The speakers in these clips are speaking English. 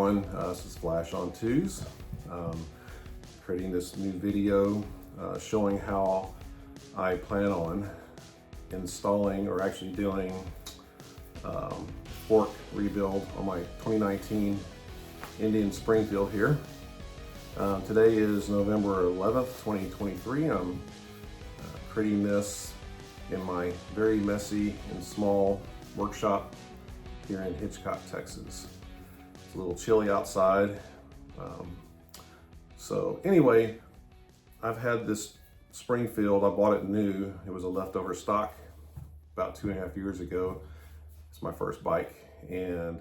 everyone, this is Flash on Twos. Creating this new video showing how I plan on installing or actually doing fork rebuild on my 2019 Indian Springfield here. Today is November 11th, 2023. I'm creating this in my very messy and small workshop here in Hitchcock, Texas. It's a little chilly outside. So anyway, I've had this Springfield, I bought it new. It was a leftover stock about 2.5 years ago. It's my first bike, and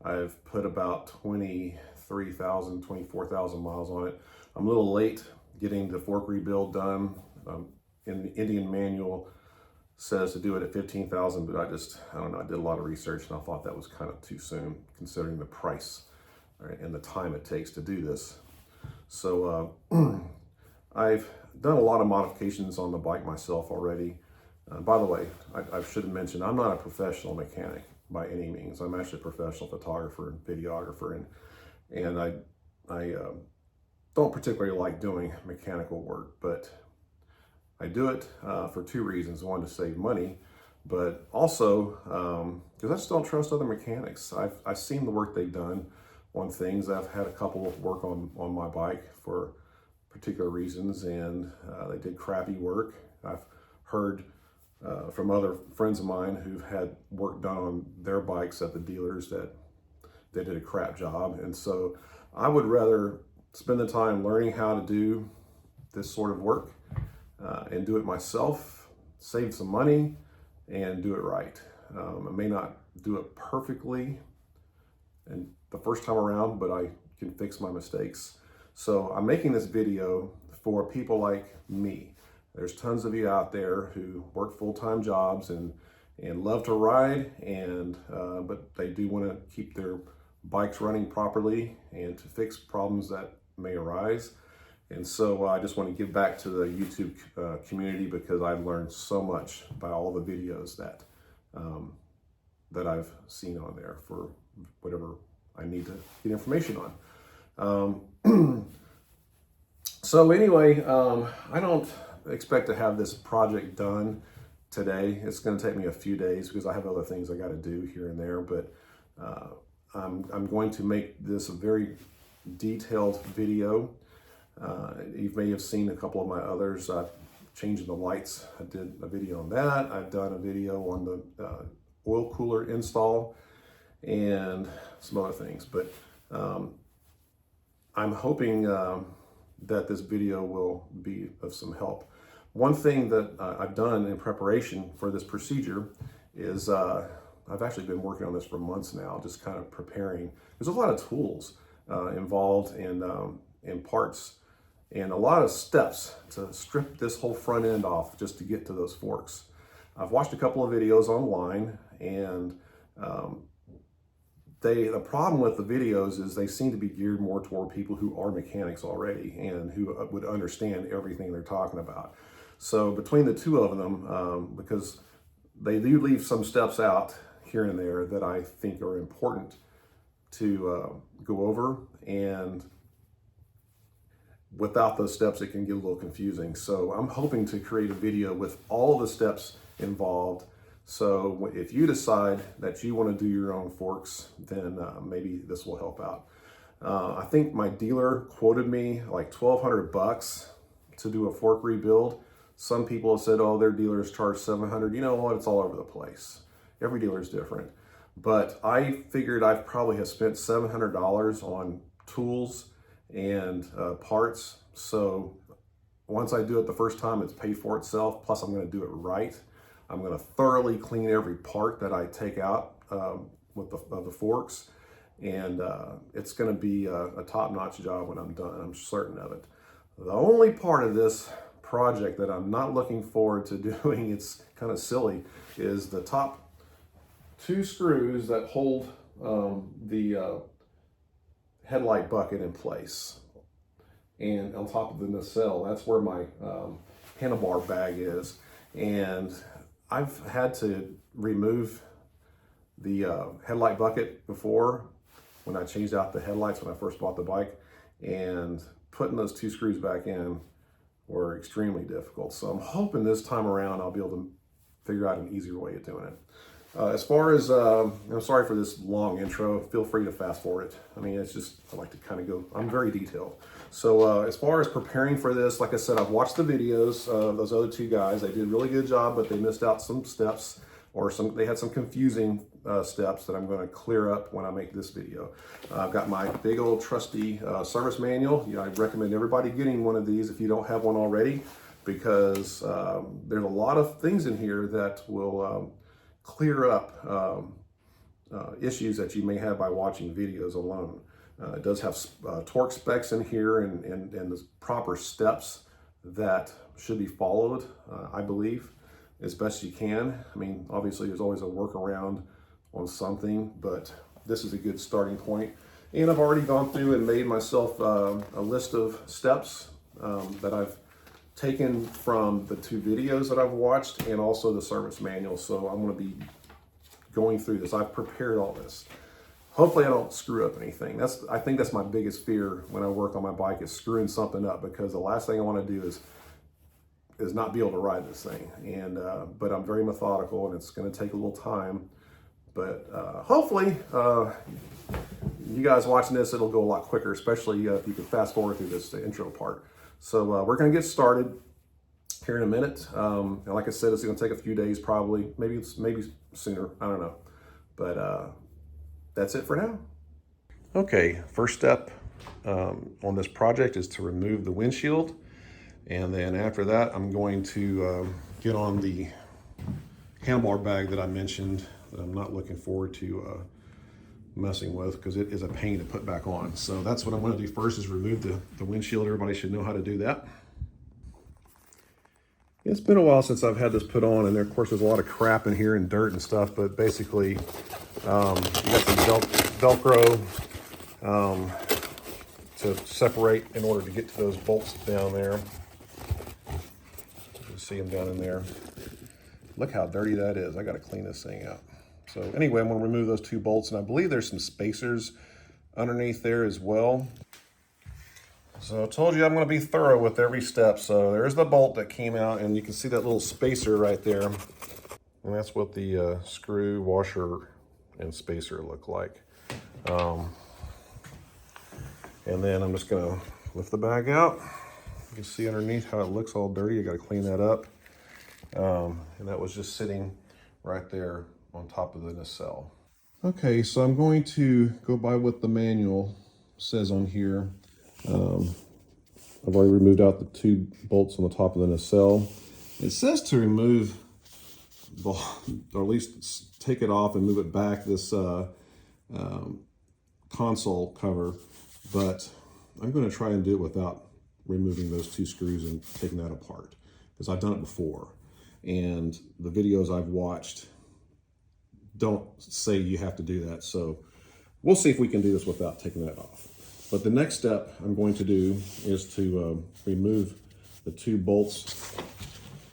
I've put about 23,000, 24,000 miles on it. I'm a little late getting the fork rebuild done. In the Indian manual says to do it at 15,000, but I don't know, I did a lot of research and I thought that was kind of too soon considering the price, right, and the time it takes to do this. So I've done a lot of modifications on the bike myself already. By the way, I should have mentioned, I'm not a professional mechanic by any means. I'm actually a professional photographer and videographer, and I don't particularly like doing mechanical work, but I do it for two reasons. One, to save money, but also because I just don't trust other mechanics. I've seen the work they've done on things. I've had a couple of work on my bike for particular reasons, and they did crappy work. I've heard from other friends of mine who've had work done on their bikes at the dealers that they did a crap job. And so I would rather spend the time learning how to do this sort of work and do it myself, save some money, and do it right. I may not do it perfectly and the first time around, but I can fix my mistakes. So I'm making this video for people like me. There's tons of you out there who work full-time jobs and love to ride, but they do want to keep their bikes running properly and to fix problems that may arise. And so I just want to give back to the YouTube community because I've learned so much by all the videos that I've seen on there for whatever I need to get information on. So anyway, I don't expect to have this project done today. It's going to take me a few days because I have other things I got to do here and there, but I'm going to make this a very detailed video. You may have seen a couple of my others. Changing the lights, I did a video on that. I've done a video on the oil cooler install and some other things, but I'm hoping that this video will be of some help. One thing that I've done in preparation for this procedure is I've actually been working on this for months now, just kind of preparing. There's a lot of tools involved in parts and a lot of steps to strip this whole front end off just to get to those forks. I've watched a couple of videos online, and the problem with the videos is they seem to be geared more toward people who are mechanics already and who would understand everything they're talking about. So between the two of them, because they do leave some steps out here and there that I think are important to go over, and without those steps, it can get a little confusing. So I'm hoping to create a video with all the steps involved. So if you decide that you want to do your own forks, then maybe this will help out. I think my dealer quoted me like $1,200 to do a fork rebuild. Some people have said, oh, their dealers charge $700. You know what? It's all over the place. Every dealer is different. But I figured I probably have spent $700 on tools and parts. So once I do it the first time, it's paid for itself. Plus I'm going to do it right. I'm going to thoroughly clean every part that I take out with the forks, and it's going to be a top-notch job when I'm done. I'm certain of it. The only part of this project that I'm not looking forward to doing, it's kind of silly, is the top two screws that hold the headlight bucket in place, and on top of the nacelle. That's where my handlebar bag is, and I've had to remove the headlight bucket before when I changed out the headlights when I first bought the bike, and putting those 2 screws back in were extremely difficult. So I'm hoping this time around I'll be able to figure out an easier way of doing it. As far as, I'm sorry for this long intro, feel free to fast forward it. I mean, it's just, I like to kind of go, I'm very detailed. So as far as preparing for this, like I said, I've watched the videos of those other 2 guys. They did a really good job, but they missed out some steps, or they had some confusing steps that I'm going to clear up when I make this video. I've got my big old trusty service manual. I recommend everybody getting one of these if you don't have one already, because there's a lot of things in here that will clear up issues that you may have by watching videos alone. It does have torque specs in here and the proper steps that should be followed, I believe, as best you can. I mean, obviously there's always a workaround on something, but this is a good starting point. And I've already gone through and made myself a list of steps that I've taken from the 2 videos that I've watched and also the service manual. So I'm going to be going through this. I've prepared all this. Hopefully I don't screw up anything. I think that's my biggest fear when I work on my bike, is screwing something up, because the last thing I want to do is not be able to ride this thing. And but I'm very methodical, and it's going to take a little time. But hopefully you guys watching this, it'll go a lot quicker, especially if you can fast forward through this intro part. So we're going to get started here in a minute. And like I said, it's going to take a few days, probably, maybe sooner. I don't know. But that's it for now. Okay, first step on this project is to remove the windshield. And then after that, I'm going to get on the handlebar bag that I mentioned that I'm not looking forward to messing with, because it is a pain to put back on. So that's what I'm going to do first, is remove the windshield. Everybody should know how to do that. It's been a while since I've had this put on, and there, of course, there's a lot of crap in here and dirt and stuff, but basically you got some Velcro to separate in order to get to those bolts down there. You can see them down in there. Look how dirty that is. I got to clean this thing out. So anyway, I'm going to remove those 2 bolts, and I believe there's some spacers underneath there as well. So I told you I'm going to be thorough with every step. So there's the bolt that came out, and you can see that little spacer right there. And that's what the screw, washer, and spacer look like. And then I'm just going to lift the bag out. You can see underneath how it looks all dirty. I got to clean that up. And that was just sitting right there on top of the nacelle. Okay, so I'm going to go by what the manual says on here. I've already removed out the 2 bolts on the top of the nacelle. It says to remove, or at least take it off and move it back, this console cover, but I'm going to try and do it without removing those 2 screws and taking that apart, because I've done it before, and the videos I've watched don't say you have to do that. So we'll see if we can do this without taking that off. But the next step I'm going to do is to remove the 2 bolts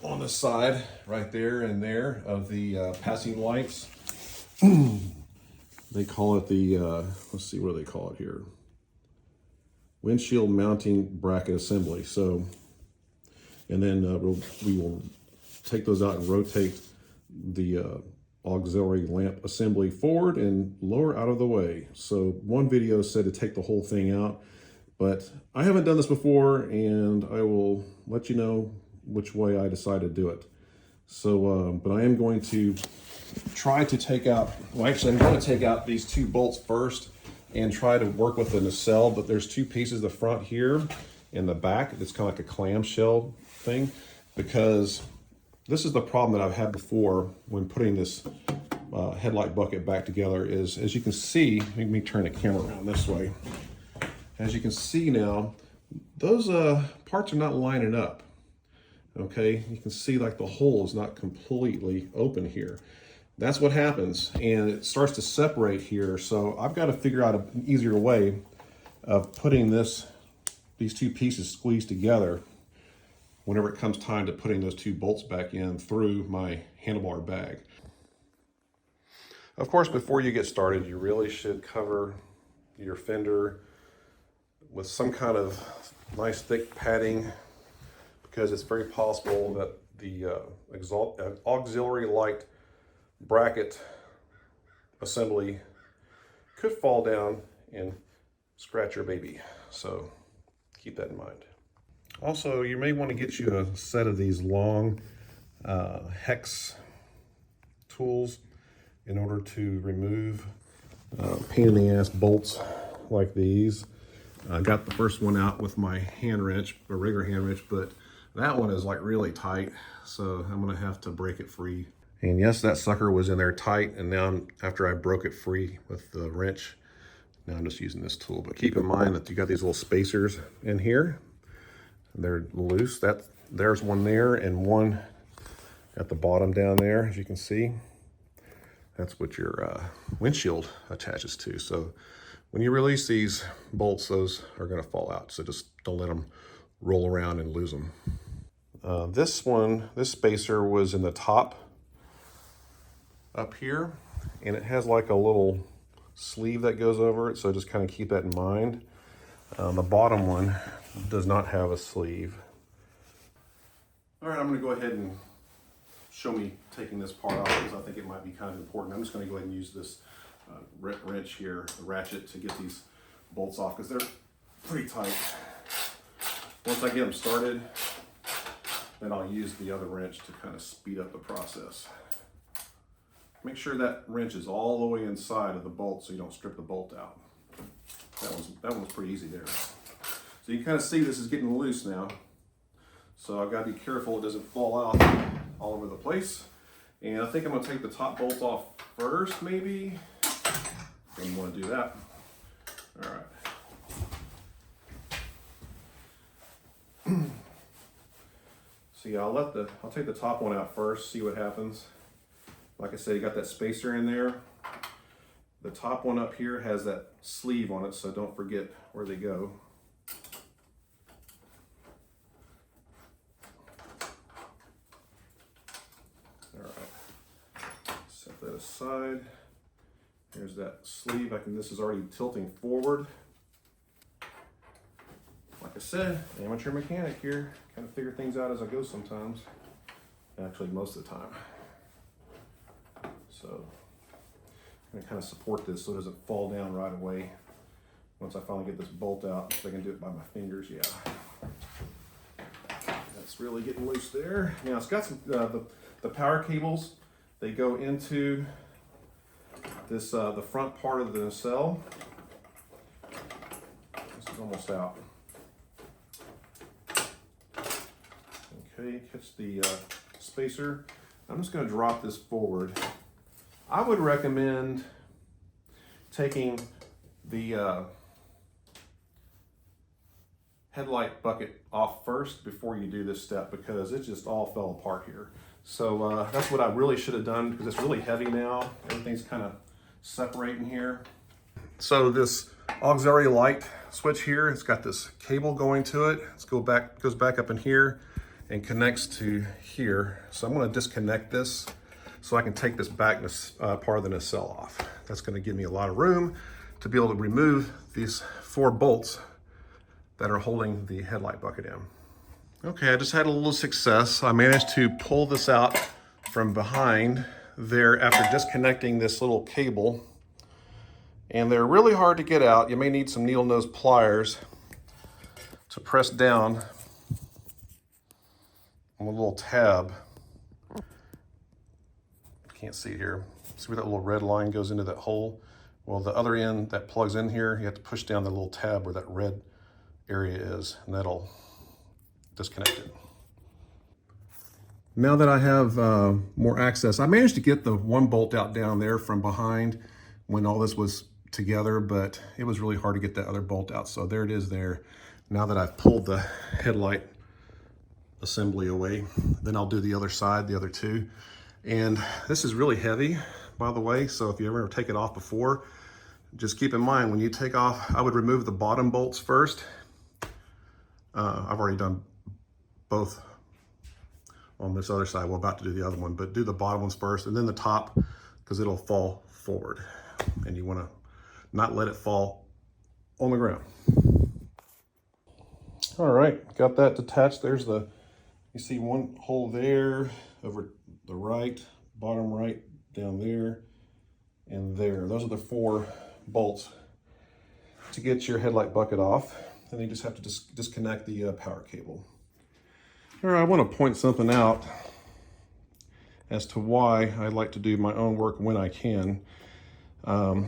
on the side right there and there of the passing lights. They call it the, let's see, what do they call it here? Windshield mounting bracket assembly. So, and then we will take those out and rotate the auxiliary lamp assembly forward and lower out of the way. So one video said to take the whole thing out, but I haven't done this before, and I will let you know which way I decide to do it. So, but I am going to try to take out, well, actually I'm going to take out these 2 bolts first and try to work with the nacelle, but there's 2 pieces, the front here and the back. It's kind of like a clamshell thing, because this is the problem that I've had before when putting this headlight bucket back together. Is, as you can see, let me turn the camera around this way. As you can see now, those parts are not lining up. Okay, you can see like the hole is not completely open here. That's what happens, and it starts to separate here. So I've got to figure out an easier way of putting these 2 pieces squeezed together whenever it comes time to putting those 2 bolts back in through my handlebar bag. Of course, before you get started, you really should cover your fender with some kind of nice thick padding, because it's very possible that the auxiliary light bracket assembly could fall down and scratch your baby. So keep that in mind. Also, you may want to get you a set of these long hex tools in order to remove pain in the ass bolts like these. I got the first one out with my hand wrench, a regular hand wrench, but that one is like really tight, so I'm gonna have to break it free. And yes, that sucker was in there tight, and now after I broke it free with the wrench, now I'm just using this tool. But keep in mind that you got these little spacers in here. They're loose. There's one there and one at the bottom down there, as you can see. That's what your windshield attaches to. So when you release these bolts, those are gonna fall out. So just don't let them roll around and lose them. This spacer was in the top up here, and it has like a little sleeve that goes over it. So just kind of keep that in mind. The bottom one does not have a sleeve. All right, I'm gonna go ahead and show me taking this part off, because I think it might be kind of important. I'm just going to go ahead and use this wrench here, the ratchet, to get these bolts off, because they're pretty tight. Once I get them started, then I'll use the other wrench to kind of speed up the process. Make sure that wrench is all the way inside of the bolt so you don't strip the bolt out. That one's pretty easy there. So you can kind of see this is getting loose now. So I've got to be careful it doesn't fall out all over the place. And I think I'm going to take the top bolt off first, maybe. Then you want to do that. All right. So yeah, I'll take the top one out first, see what happens. Like I said, you got that spacer in there. The top one up here has that sleeve on it, so don't forget where they go. Set that aside. Here's that sleeve. This is already tilting forward. Like I said, amateur mechanic here. Kind of figure things out as I go sometimes. Actually, most of the time. So I'm gonna kind of support this so it doesn't fall down right away. Once I finally get this bolt out, if I can do it by my fingers, yeah. That's really getting loose there. Now it's got some, the power cables. They go into this, the front part of the nacelle. This is almost out. Okay, catch the spacer. I'm just going to drop this forward. I would recommend taking the headlight bucket off first before you do this step, because it just all fell apart here. So that's what I really should have done, because it's really heavy now. Everything's kind of separating here. So this auxiliary light switch here, it's got this cable going to it. Goes back up in here and connects to here. So I'm going to disconnect this so I can take this back part of the nacelle off. That's going to give me a lot of room to be able to remove these 4 bolts that are holding the headlight bucket in. Okay, I just had a little success. I managed to pull this out from behind there after disconnecting this little cable. And they're really hard to get out. You may need some needle nose pliers to press down on a little tab. Can't see it here. See where that little red line goes into that hole? Well, the other end that plugs in here, you have to push down the little tab where that red area is, and that'll disconnect it. Now that I have more access, I managed to get the one bolt out down there from behind when all this was together, but it was really hard to get that other bolt out. So there it is there. Now that I've pulled the headlight assembly away, then I'll do the other side, the other 2. And this is really heavy, by the way. So if you ever take it off before, just keep in mind when you take off, I would remove the bottom bolts first. I've already done both on this other side. We're about to do the other one, but do the bottom ones first and then the top, because it'll fall forward. And you want to not let it fall on the ground. All right, got that detached. There's you see one hole there over the right, bottom right, down there, and there. Those are the 4 bolts to get your headlight bucket off. And you just have to disconnect the power cable. All right, I want to point something out as to why I like to do my own work when I can. I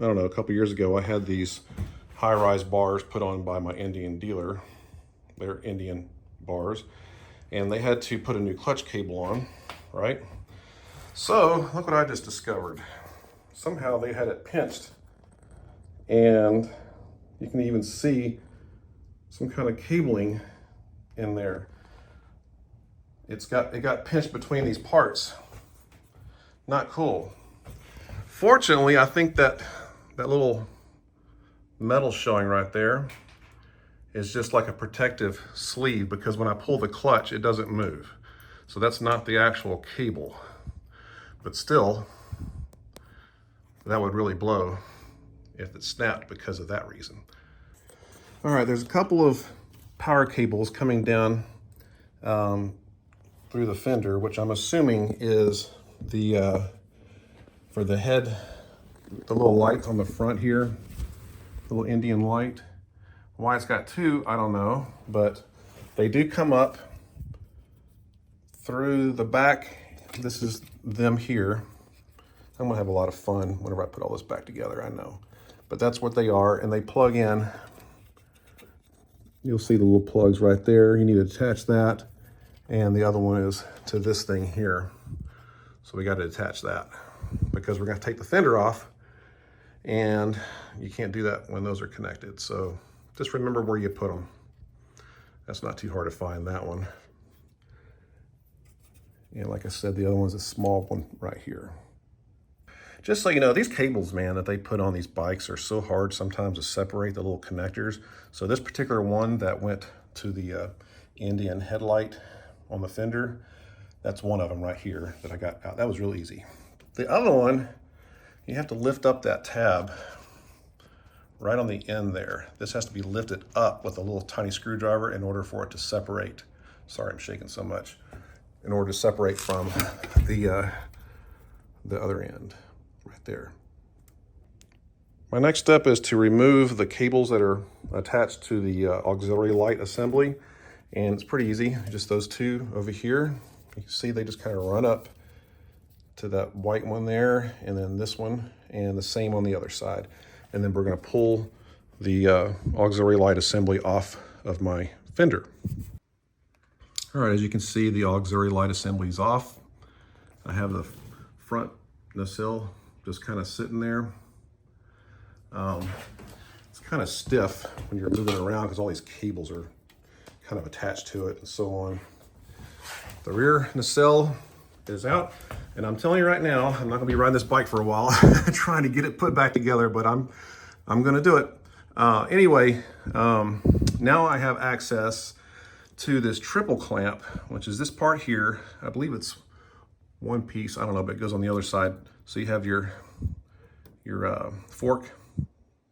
don't know, a couple years ago, I had these high-rise bars put on by my Indian dealer. They're Indian bars, and they had to put a new clutch cable on, right? So look what I just discovered. Somehow they had it pinched, and you can even see some kind of cabling in there. It got pinched between these parts. Not cool. Fortunately, I think that little metal showing right there is just like a protective sleeve, because when I pull the clutch, it doesn't move. So that's not the actual cable. But still, that would really blow if it snapped because of that reason. All right, there's a couple of power cables coming down through the fender, which I'm assuming is for the head, the little light on the front here, the little Indian light. Why it's got 2, I don't know, but they do come up through the back. This is them here. I'm gonna have a lot of fun whenever I put all this back together, I know. But that's what they are, and they plug in. You'll see the little plugs right there. You need to attach that. And the other one is to this thing here. So we got to attach that because we're going to take the fender off, and you can't do that when those are connected. So just remember where you put them. That's not too hard to find, that one. And like I said, the other one's a small one right here. Just so you know, these cables, man, that they put on these bikes are so hard sometimes to separate the little connectors. So this particular one that went to the Indian headlight on the fender, that's one of them right here that I got out. That was real easy. The other one, you have to lift up that tab right on the end there. This has to be lifted up with a little tiny screwdriver in order for it to separate. Sorry, I'm shaking so much. In order to separate from the other end right there. My next step is to remove the cables that are attached to the auxiliary light assembly. And it's pretty easy, just those 2 over here. You can see they just kind of run up to that white one there, and then this one, and the same on the other side. And then we're gonna pull the auxiliary light assembly off of my fender. All right, as you can see, the auxiliary light assembly is off. I have the front nacelle just kind of sitting there. It's kind of stiff when you're moving around because all these cables are kind of attached to it and so on. The rear nacelle is out, and I'm telling you right now, I'm not gonna be riding this bike for a while trying to get it put back together, but I'm gonna do it. Anyway, now I have access to this triple clamp, which is this part here. I believe it's one piece, I don't know, but it goes on the other side. So you have your fork,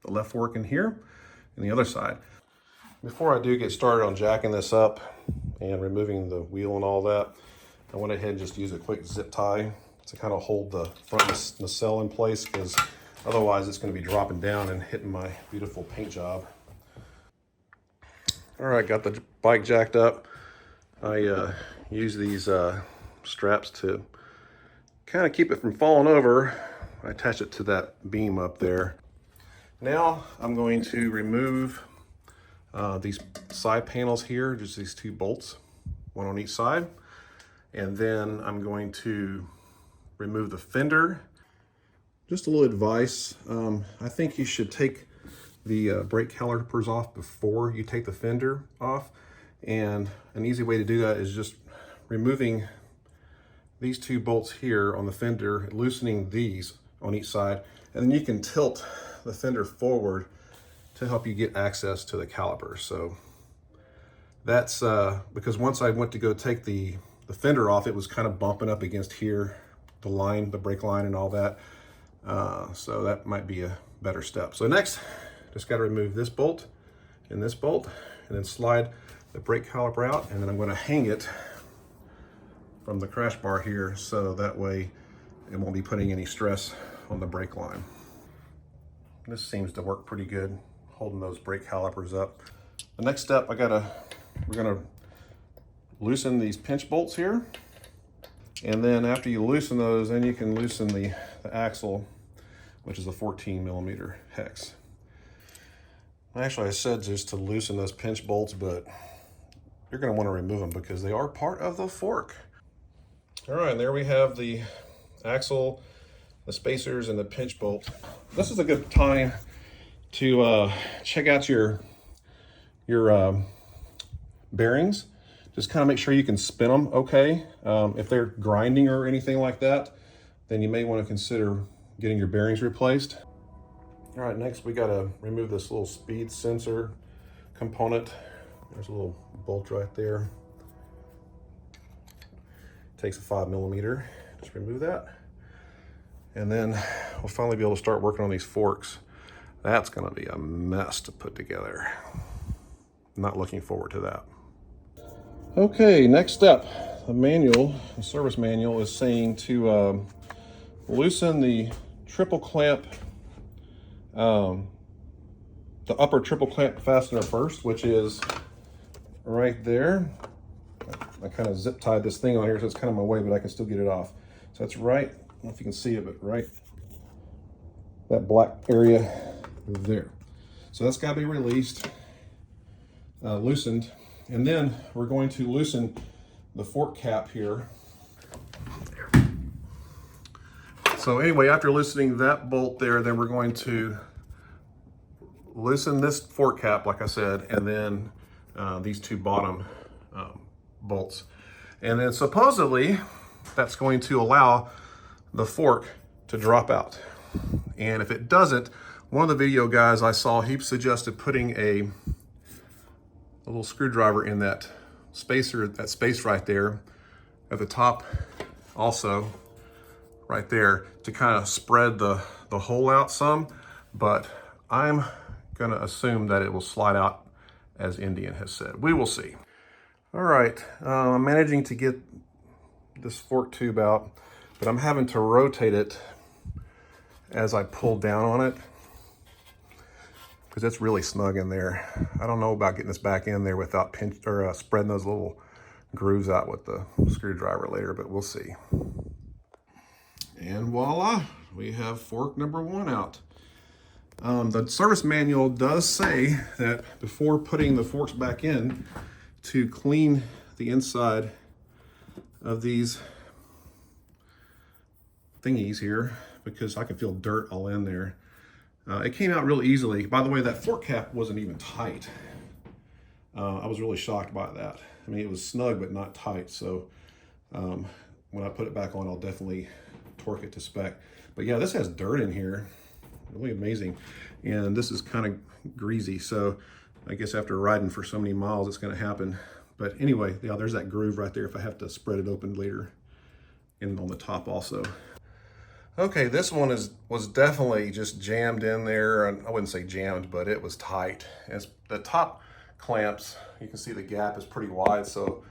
the left fork in here, and the other side. Before I do get started on jacking this up and removing the wheel and all that, I went ahead and just used a quick zip tie to kind of hold the front nacelle in place, because otherwise it's going to be dropping down and hitting my beautiful paint job. All right, got the bike jacked up. I use these straps to kind of keep it from falling over. I attach it to that beam up there. Now I'm going to remove these side panels here, just these 2 bolts, one on each side. And then I'm going to remove the fender. Just a little advice, I think you should take the brake calipers off before you take the fender off. And an easy way to do that is just removing these 2 bolts here on the fender, loosening these on each side, and then you can tilt the fender forward to help you get access to the calipers. So that's because once I went to go take the fender off, it was kind of bumping up against here, the line, the brake line and all that. So that might be a better step. So next, Just got to remove this bolt and then slide the brake caliper out, and then I'm going to hang it from the crash bar here, so that way it won't be putting any stress on the brake line. This seems to work pretty good, holding those brake calipers up. The next step, we're gonna loosen these pinch bolts here. And then after you loosen those, then you can loosen the axle, which is a 14mm hex. Actually, I said just to loosen those pinch bolts, but you're gonna wanna remove them because they are part of the fork. All right, and there we have the axle, the spacers, and the pinch bolt. This is a good time to check out your bearings. Just kind of make sure you can spin them okay. If they're grinding or anything like that, then you may want to consider getting your bearings replaced. All right, next we got to remove this little speed sensor component. There's a little bolt right there. Takes a 5mm. Just remove that. And then we'll finally be able to start working on these forks. That's gonna be a mess to put together. Not looking forward to that. Okay, next step. The service manual is saying to loosen the triple clamp, the upper triple clamp fastener first, which is right there. I kind of zip tied this thing on here, so it's kind of in my way, but I can still get it off. So that's right, I don't know if you can see it, but right, that black area there. So that's got to be released, loosened, and then we're going to loosen the fork cap here. So anyway, after loosening that bolt there, then we're going to loosen this fork cap, like I said, and then these two bottom bolts. And then supposedly that's going to allow the fork to drop out. And if it doesn't, one of the video guys I saw, he suggested putting a little screwdriver in that spacer, that space right there at the top, also right there, to kind of spread the hole out some. But I'm gonna assume that it will slide out as Indian has said. We will see. All right, I'm managing to get this fork tube out, but I'm having to rotate it as I pull down on it because it's really snug in there. I don't know about getting this back in there without spreading those little grooves out with the screwdriver later, but we'll see. And voila, we have fork number 1 out. The service manual does say that before putting the forks back in, to clean the inside of these thingies here, because I can feel dirt all in there. It came out real easily. By the way, that fork cap wasn't even tight. I was really shocked by that. I mean, it was snug, but not tight. So when I put it back on, I'll definitely torque it to spec. But yeah, this has dirt in here, really amazing. And this is kind of greasy. So I guess after riding for so many miles, it's gonna happen. But anyway, yeah, there's that groove right there if I have to spread it open later, and on the top also. Okay, this one was definitely just jammed in there. And I wouldn't say jammed, but it was tight. As the top clamps, you can see the gap is pretty wide, so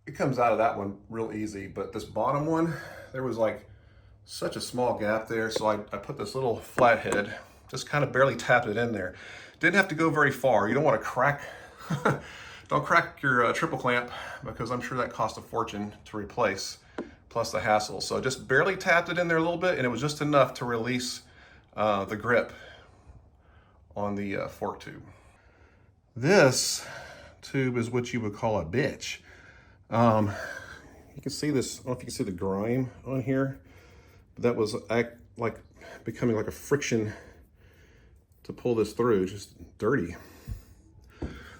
it comes out of that one real easy. But this bottom one, there was like such a small gap there, so I put this little flathead, just kind of barely tapped it in there. Didn't have to go very far. You don't want to crack, don't crack your triple clamp, because I'm sure that cost a fortune to replace, plus the hassle. So just barely tapped it in there a little bit, and it was just enough to release the grip on the fork tube. This tube is what you would call a bitch. You can see this, I don't know if you can see the grime on here, but that was like becoming like a friction to pull this through, just dirty.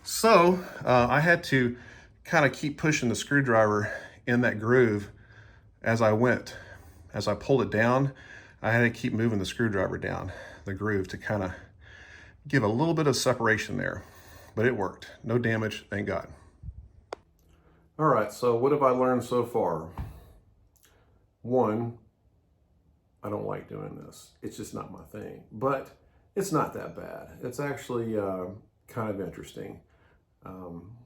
So I had to kind of keep pushing the screwdriver in that groove as I went. As I pulled it down, I had to keep moving the screwdriver down the groove to kind of give a little bit of separation there, but it worked. No damage, thank God. All right, so what have I learned so far? 1, I don't like doing this. It's just not my thing. But it's not that bad. It's actually kind of interesting. Um,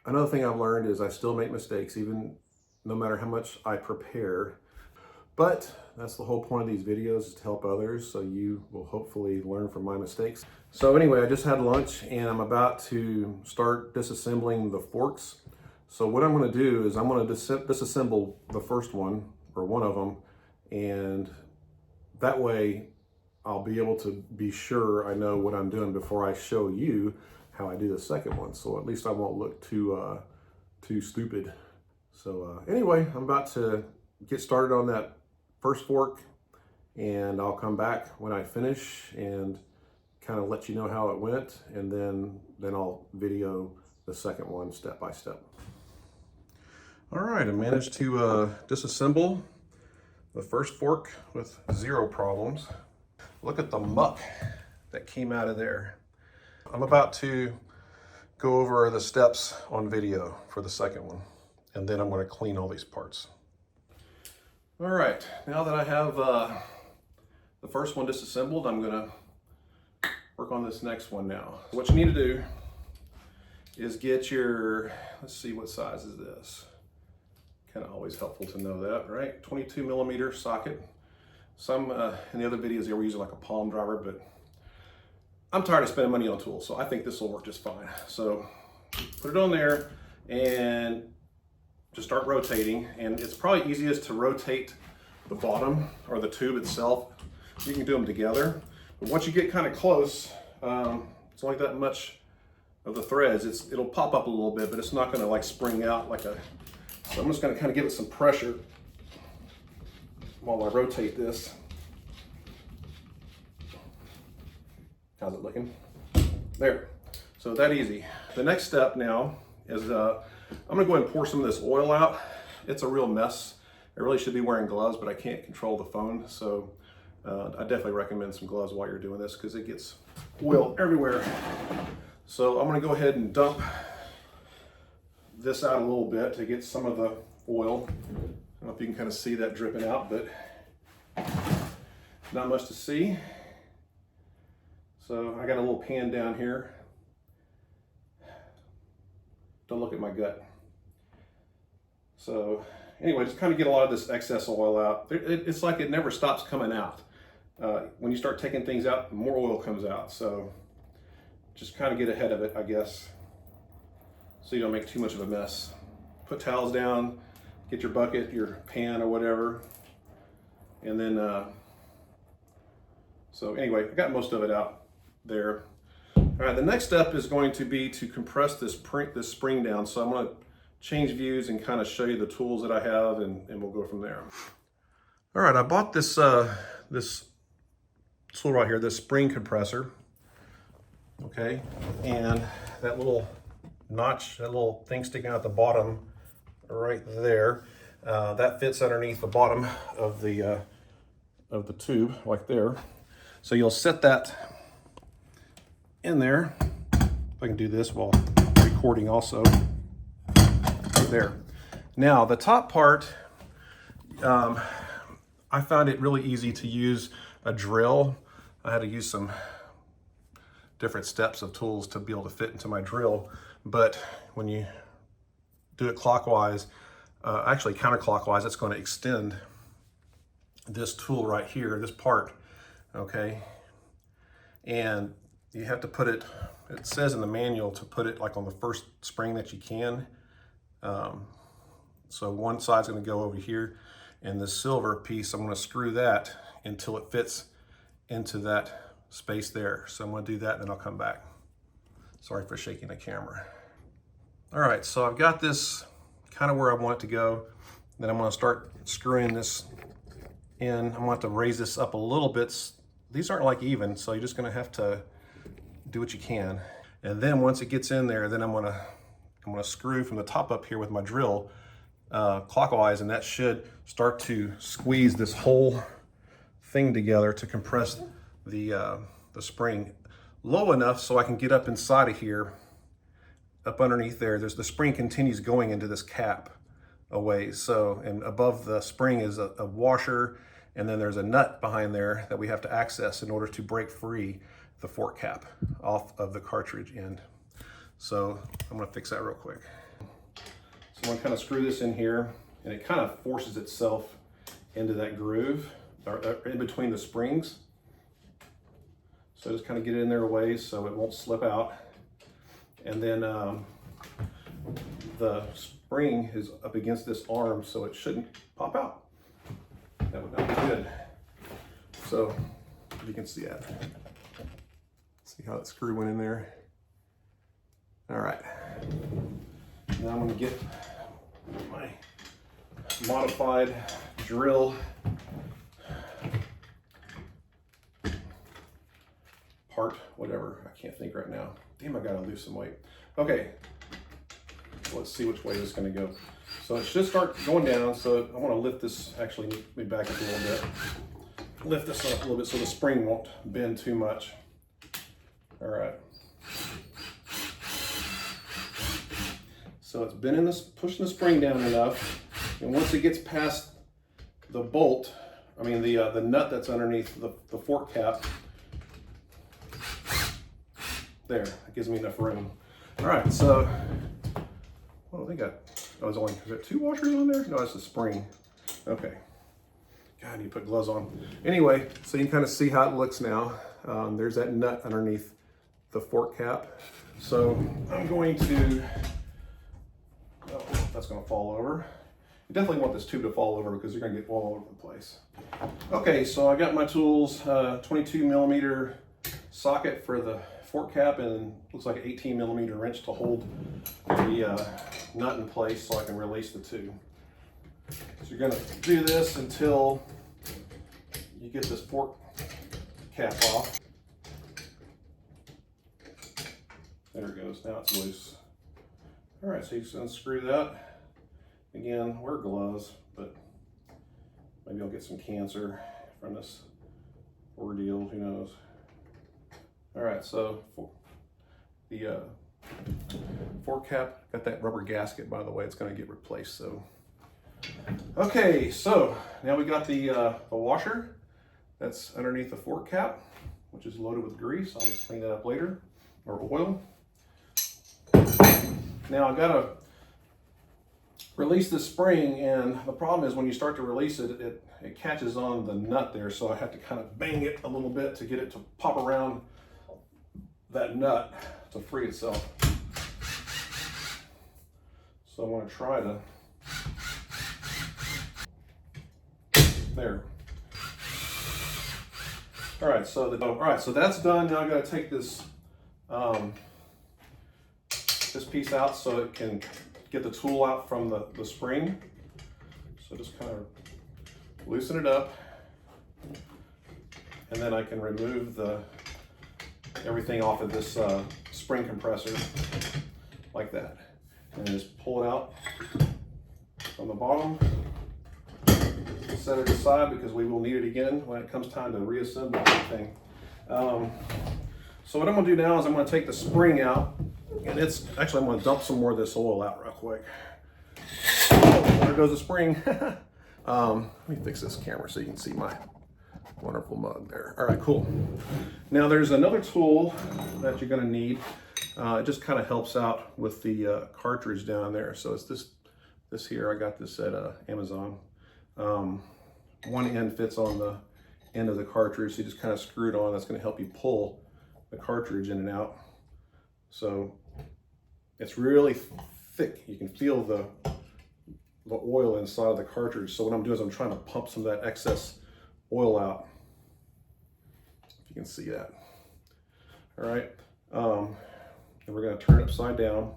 Another thing I've learned is I still make mistakes, even no matter how much I prepare. But that's the whole point of these videos, is to help others, so you will hopefully learn from my mistakes. So anyway, I just had lunch and I'm about to start disassembling the forks. So what I'm going to do is I'm going to disassemble the first one, or one of them, and that way I'll be able to be sure I know what I'm doing before I show you how I do the second one. So at least I won't look too stupid. So anyway, I'm about to get started on that first fork, and I'll come back when I finish and kind of let you know how it went, and then I'll video the second one step by step. All right, I managed to disassemble the first fork with zero problems. Look at the muck that came out of there. I'm about to go over the steps on video for the second one, and then I'm going to clean all these parts. All right, now that I have the first one disassembled, I'm going to work on this next one now. What you need to do is get your, let's see, what size is this? Kind of always helpful to know that, right? 22 millimeter socket. Some in the other videos they were using like a palm driver, but I'm tired of spending money on tools, so I think this will work just fine. So put it on there and just start rotating, and it's probably easiest to rotate the bottom or the tube itself. You can do them together, but once you get kind of close, it's only that much of the threads. It'll pop up a little bit, but it's not going to like spring out like a. So I'm just going to kind of give it some pressure while I rotate this. How's it looking? There. So that easy. The next step now is I'm going to go ahead and pour some of this oil out. It's a real mess. I really should be wearing gloves, but I can't control the phone. So I definitely recommend some gloves while you're doing this, because it gets oil everywhere. So I'm going to go ahead and dump this out a little bit to get some of the oil. I don't know if you can kind of see that dripping out, but not much to see. So I got a little pan down here. Don't look at my gut. So anyway, just kind of get a lot of this excess oil out. It's like it never stops coming out. When you start taking things out, more oil comes out. So just kind of get ahead of it, I guess, so you don't make too much of a mess. Put towels down, get your bucket, your pan or whatever. And then, so anyway, I got most of it out there. All right, the next step is going to be to compress this spring down. So I'm going to change views and kind of show you the tools that I have, and we'll go from there. All right, I bought this this tool right here, this spring compressor. Okay, and that little notch, that little thing sticking out the bottom right there, that fits underneath the bottom of the tube, like there. So you'll set that in there. If I can do this while recording also. There. Now the top part, I found it really easy to use a drill. I had to use some different steps of tools to be able to fit into my drill, but when you do it clockwise, actually counterclockwise, it's going to extend this tool right here, this part, okay? And you have to put it, it says in the manual to put it like on the first spring that you can. So one side's going to go over here, and this silver piece, I'm going to screw that until it fits into that space there. So I'm going to do that, and then I'll come back. Sorry for shaking the camera. All right, so I've got this kind of where I want it to go. Then I'm going to start screwing this in. I'm going to have to raise this up a little bit. These aren't like even, so you're just going to have to do what you can. And then once it gets in there, then I'm going to screw from the top up here with my drill clockwise, and that should start to squeeze this whole thing together to compress the spring low enough so I can get up inside of here, up underneath there. The spring continues going into this cap a ways. So, and above the spring is a washer And then there's a nut behind there that we have to access in order to break free the fork cap off of the cartridge end. So I'm gonna fix that real quick. So I'm gonna kind of screw this in here, and it kind of forces itself into that groove, or in between the springs. So just kind of get it in there a ways so it won't slip out. And then the spring is up against this arm, so it shouldn't pop out. That would not be good. So you can see that. See how that screw went in there? All right. Now I'm gonna get my modified drill part, whatever, I can't think right now. Damn, I gotta lose some weight. Okay, let's see which way this is gonna go. So it should start going down, so I wanna lift this, actually, let me back up a little bit. Lift this up a little bit so the spring won't bend too much. All right. So it's been in this, pushing the spring down enough, and once it gets past the bolt, I mean the nut that's underneath the fork cap, there, it gives me enough room. All right, so, well, I think is there 2 washers on there? No, that's the spring. Okay. God, I need to put gloves on. Anyway, so you can kind of see how it looks now. There's that nut underneath the fork cap. So I'm going to, oh, that's gonna fall over. You definitely want this tube to fall over because you're gonna get oil all over the place. Okay, so I got my tools, 22 millimeter socket for the fork cap, and looks like an 18 millimeter wrench to hold the nut in place so I can release the tube. So you're gonna do this until you get this fork cap off. There it goes, now it's loose. All right, so you just unscrew that. Again, wear gloves, but maybe I'll get some cancer from this ordeal, who knows. All right, so the fork cap, got that rubber gasket, by the way, it's gonna get replaced, so. Okay, so now we got the washer that's underneath the fork cap, which is loaded with grease. I'll just clean that up later, or oil. Now I've gotta release the spring, and the problem is when you start to release it, it catches on the nut there, so I have to kind of bang it a little bit to get it to pop around that nut to free itself. So I want to try to, there. All right, so that's done. Now I got to take this this piece out so it can get the tool out from the spring. So just kind of loosen it up, and then I can remove everything off of this spring compressor like that, and just pull it out from the bottom, set it aside because we will need it again when it comes time to reassemble everything. So what I'm gonna do now is I'm gonna take the spring out, and I'm gonna dump some more of this oil out real quick. Oh, there goes the spring. Let me fix this camera so you can see my wonderful mug there. All right, cool. Now there's another tool that you're gonna need. It just kind of helps out with the cartridge down there. So it's this here. I got this at Amazon. One end fits on the end of the cartridge, so you just kind of screw it on. That's gonna help you pull the cartridge in and out. So it's really thick. You can feel the oil inside of the cartridge. So what I'm doing is I'm trying to pump some of that excess oil out, if you can see that. All right, and we're gonna turn it upside down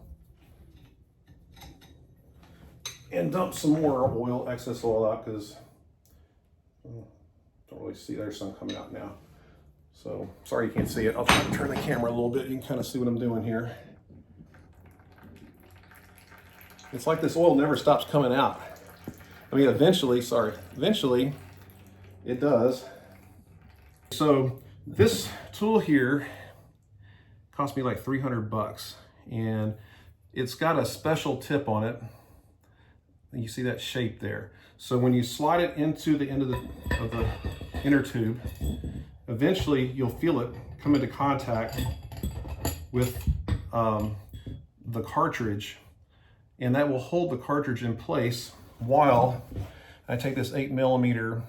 and dump some more oil, excess oil out, because don't really see, there's some coming out now. So sorry you can't see it. I'll try to turn the camera a little bit. You can kind of see what I'm doing here. It's like this oil never stops coming out. I mean, eventually it does. So this tool here cost me like 300 bucks, and it's got a special tip on it You see that shape there. So when you slide it into the end of the inner tube, eventually you'll feel it come into contact with the cartridge, and that will hold the cartridge in place while I take this 8mm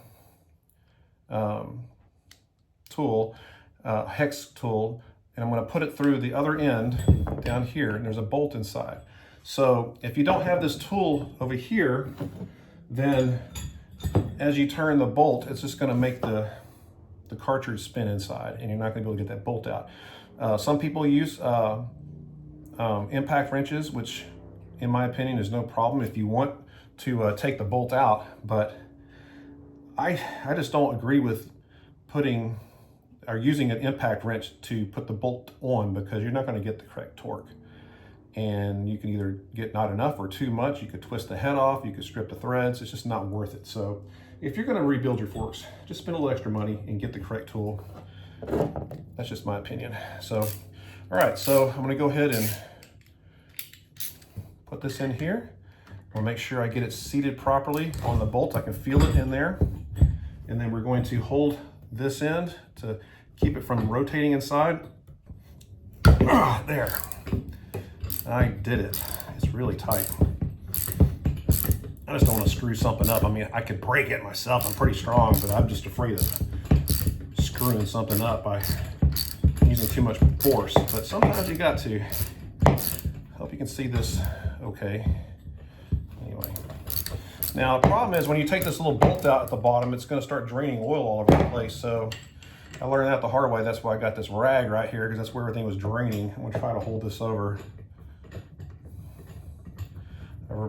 tool, hex tool, and I'm going to put it through the other end down here, and there's a bolt inside. So if you don't have this tool over here, then as you turn the bolt, it's just going to make the cartridge spin inside, and you're not going to be able to get that bolt out. Some people use impact wrenches, which in my opinion is no problem if you want to take the bolt out, but I just don't agree with putting or using an impact wrench to put the bolt on, because you're not going to get the correct torque. And you can either get not enough or too much. You could twist the head off, you could strip the threads. It's just not worth it. So if you're going to rebuild your forks, just spend a little extra money and get the correct tool. That's just my opinion. So, all right, so I'm going to go ahead and put this in here. I'll make sure I get it seated properly on the bolt. I can feel it in there. And then we're going to hold this end to keep it from rotating inside. There. I did it. It's really tight. I just don't want to screw something up. I mean, I could break it myself. I'm pretty strong, but I'm just afraid of screwing something up by using too much force. But sometimes you got to. Hope you can see this okay. Anyway. Now, the problem is when you take this little bolt out at the bottom, it's going to start draining oil all over the place. So I learned that the hard way. That's why I got this rag right here, because that's where everything was draining. I'm going to try to hold this over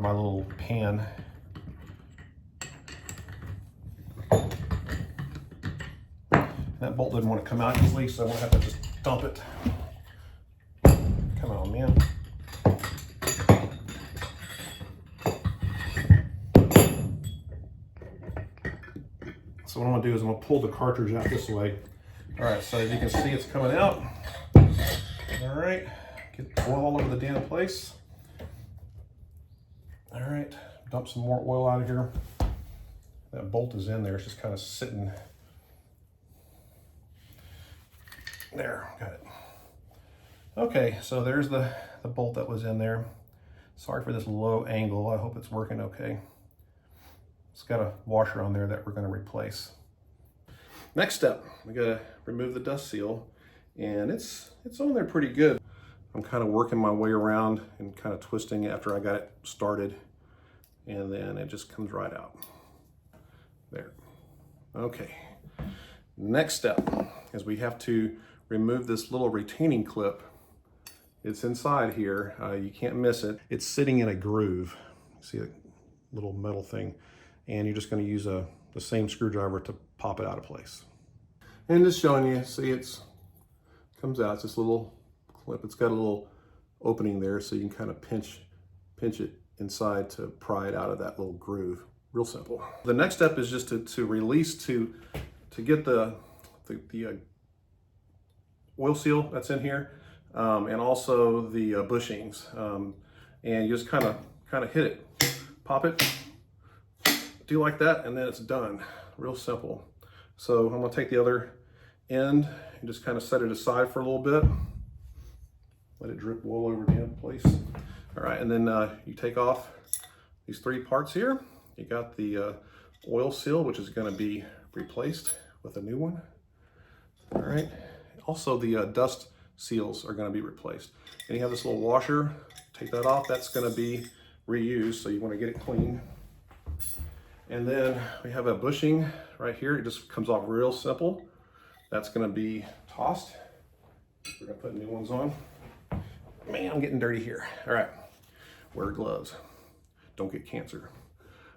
my little pan. That bolt didn't want to come out easily, so I'm going to have to just dump it. Come on, man. So what I'm going to do is I'm going to pull the cartridge out this way. All right, so as you can see, it's coming out. All right, get oil all over the damn place. All right, dump some more oil out of here. That bolt is in there, it's just kind of sitting. There, got it. Okay, so there's the bolt that was in there. Sorry for this low angle, I hope it's working okay. It's got a washer on there that we're gonna replace. Next step, we gotta remove the dust seal, and it's on there pretty good. I'm kind of working my way around and kind of twisting after I got it started, and then it just comes right out. There. Okay. Next step is we have to remove this little retaining clip. It's inside here. You can't miss it. It's sitting in a groove. See a little metal thing, and you're just going to use the same screwdriver to pop it out of place. And just showing you, see, comes out. It's this little clip. It's got a little opening there, so you can kind of pinch it inside to pry it out of that little groove. Real simple. The next step is just to release to get the oil seal that's in here, and also the bushings, and you just kind of hit it, pop it, do like that, and then it's done. Real simple. So I'm gonna take the other end and just kind of set it aside for a little bit. Let it drip oil over the end place. All right, and then you take off these three parts here. You got the oil seal, which is gonna be replaced with a new one. All right, also the dust seals are gonna be replaced. And you have this little washer, take that off, that's gonna be reused, so you wanna get it clean. And then we have a bushing right here. It just comes off real simple. That's gonna be tossed. We're gonna put new ones on. Man, I'm getting dirty here. All right, wear gloves. Don't get cancer.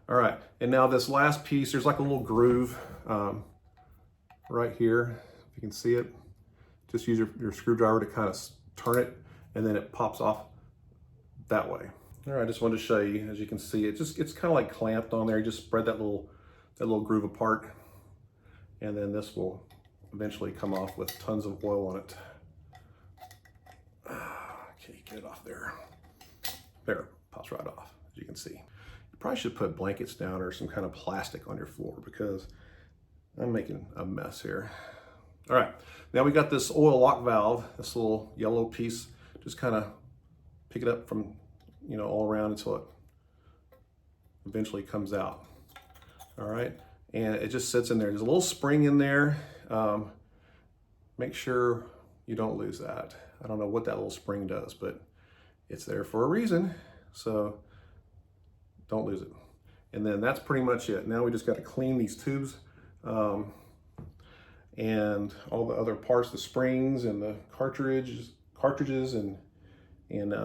All right, and now this last piece, there's like a little groove right here. If you can see it, just use your screwdriver to kind of turn it, and then it pops off that way. All right, I just wanted to show you, as you can see, it's kind of like clamped on there. You just spread that little groove apart, and then this will eventually come off with tons of oil on it. Okay, get it off there. There, pops right off, as you can see. You probably should put blankets down or some kind of plastic on your floor because I'm making a mess here. All right, now we got this oil lock valve, this little yellow piece. Just kind of pick it up from, you know, all around until it eventually comes out. All right, and it just sits in there. There's a little spring in there. Make sure you don't lose that. I don't know what that little spring does, but it's there for a reason, so don't lose it. And then that's pretty much it. Now we just got to clean these tubes and all the other parts, the springs and the cartridges, and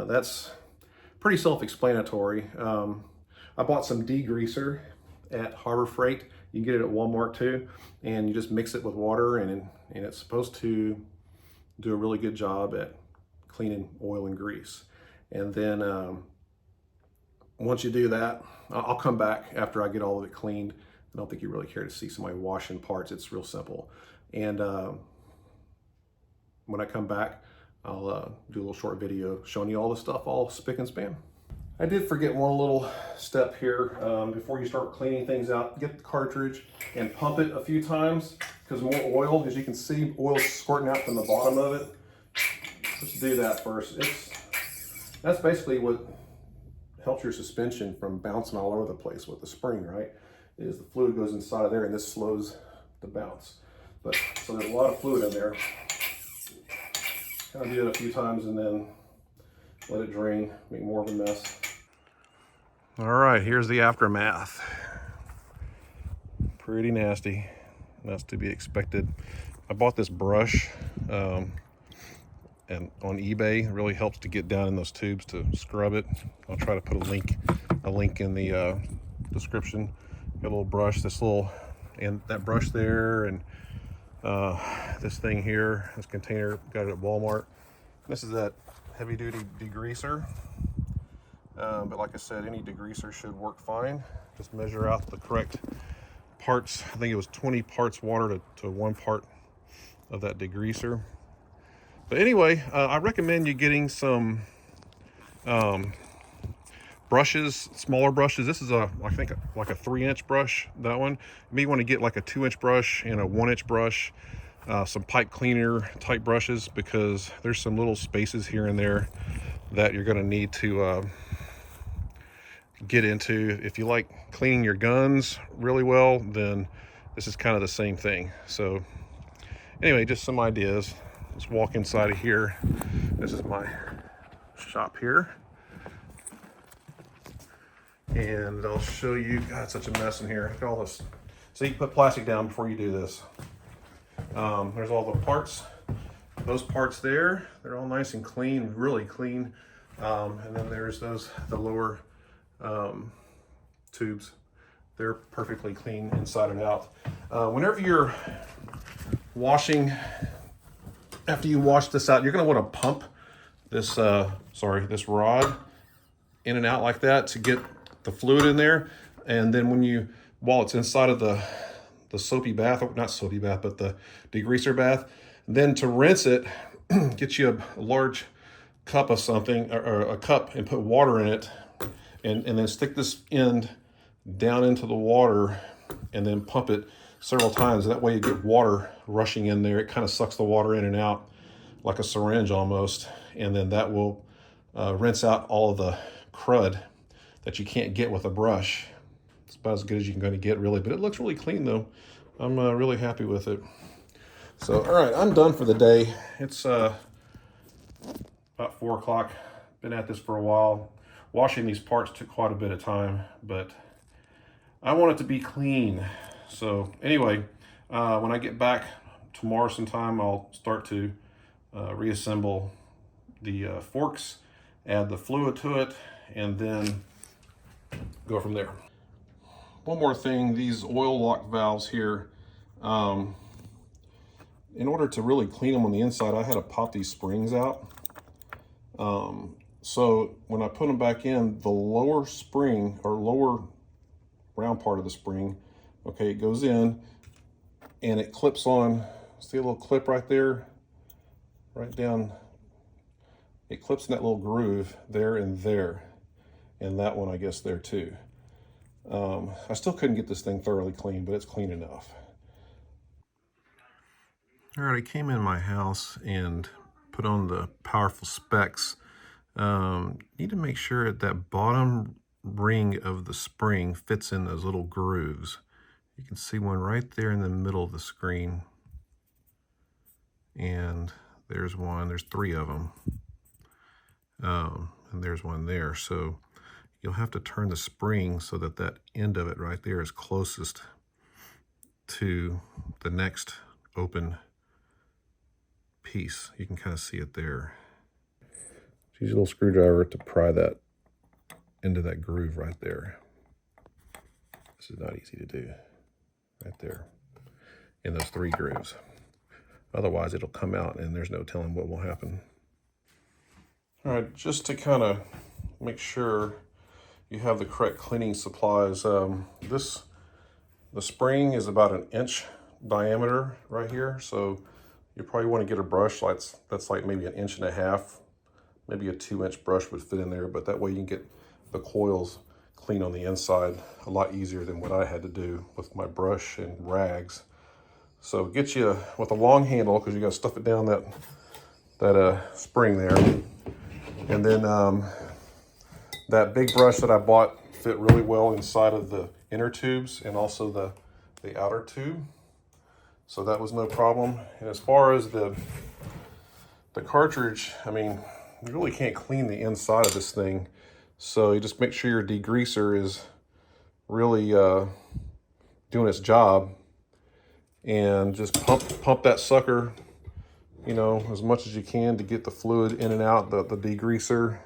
that's pretty self-explanatory. I bought some degreaser at Harbor Freight. You can get it at Walmart too, and you just mix it with water, and it's supposed to do a really good job at cleaning oil and grease. And then once you do that, I'll come back after I get all of it cleaned. I don't think you really care to see somebody washing parts. It's real simple. And when I come back, I'll do a little short video showing you all the stuff all spick and span. I did forget one little step here. Before you start cleaning things out, get the cartridge and pump it a few times, because more oil, as you can see, oil's squirting out from the bottom of it. Just do that first. That's basically what helps your suspension from bouncing all over the place with the spring, right? Is the fluid goes inside of there, and this slows the bounce. But so there's a lot of fluid in there. Kind of do it a few times and then let it drain, make more of a mess. All right, here's the aftermath. Pretty nasty. That's to be expected. I bought this brush and on eBay. It really helps to get down in those tubes to scrub it. I'll try to put a link in the description. Got a little brush, and that brush there, and this thing here, this container, got it at Walmart. This is that heavy duty degreaser. But like I said, any degreaser should work fine. Just measure out the correct parts. I think it was 20 parts water to 1 part of that degreaser. But anyway, I recommend you getting some brushes, smaller brushes. This is I think like a 3-inch brush, that one. You may want to get like a 2-inch brush and a 1-inch brush, some pipe cleaner type brushes, because there's some little spaces here and there that you're going to need to get into. If you like cleaning your guns really well, then this is kind of the same thing. So anyway, just some ideas. Let's walk inside of here. This is my shop here, and I'll show you. God, it's such a mess in here. Look at all this. So you put plastic down before you do this. There's all the parts. Those parts there, they're all nice and clean, really clean. And then there's the lower tubes. They're perfectly clean inside and out. Whenever you're washing, after you wash this out, you're going to want to pump this this rod in and out like that to get the fluid in there. And then while it's inside of the soapy bath, or not soapy bath, but the degreaser bath, then to rinse it, get you a large cup of something, or a cup, and put water in it, and then stick this end down into the water and then pump it several times. That way you get water rushing in there. It kind of sucks the water in and out like a syringe almost, and then that will rinse out all of the crud that you can't get with a brush. It's about as good as you're going to get, really, but it looks really clean though. I'm really happy with it. So all right, I'm done for the day. It's about 4 o'clock. Been at this for a while. Washing these parts took quite a bit of time, but I want it to be clean. So anyway, when I get back tomorrow sometime, I'll start to reassemble the forks, add the fluid to it, and then go from there. One more thing, these oil lock valves here, in order to really clean them on the inside, I had to pop these springs out. So when I put them back in, the lower spring, or lower round part of the spring, okay, it goes in and it clips on. See a little clip right there, right down. It clips in that little groove there, and that one, I guess, there too. I still couldn't get this thing thoroughly clean, but it's clean enough. All right, I came in my house and put on the powerful specs. Need to make sure that bottom ring of the spring fits in those little grooves. You can see one right there in the middle of the screen. And there's one, there's 3 of them. And there's one there. So you'll have to turn the spring so that that end of it right there is closest to the next open piece. You can kind of see it there. Use a little screwdriver to pry that into that groove right there. This is not easy to do. Right there in those 3 grooves. Otherwise it'll come out and there's no telling what will happen. All right, just to kind of make sure you have the correct cleaning supplies. The spring is about 1 inch diameter right here. So you probably want to get a brush that's like maybe 1.5 inches. Maybe a 2-inch brush would fit in there, but that way you can get the coils clean on the inside a lot easier than what I had to do with my brush and rags. So get you with a long handle, because you got to stuff it down that spring there. And then that big brush that I bought fit really well inside of the inner tubes and also the outer tube. So that was no problem. And as far as the cartridge, I mean, you really can't clean the inside of this thing. So you just make sure your degreaser is really doing its job, and just pump that sucker, you know, as much as you can to get the fluid in and out, the degreaser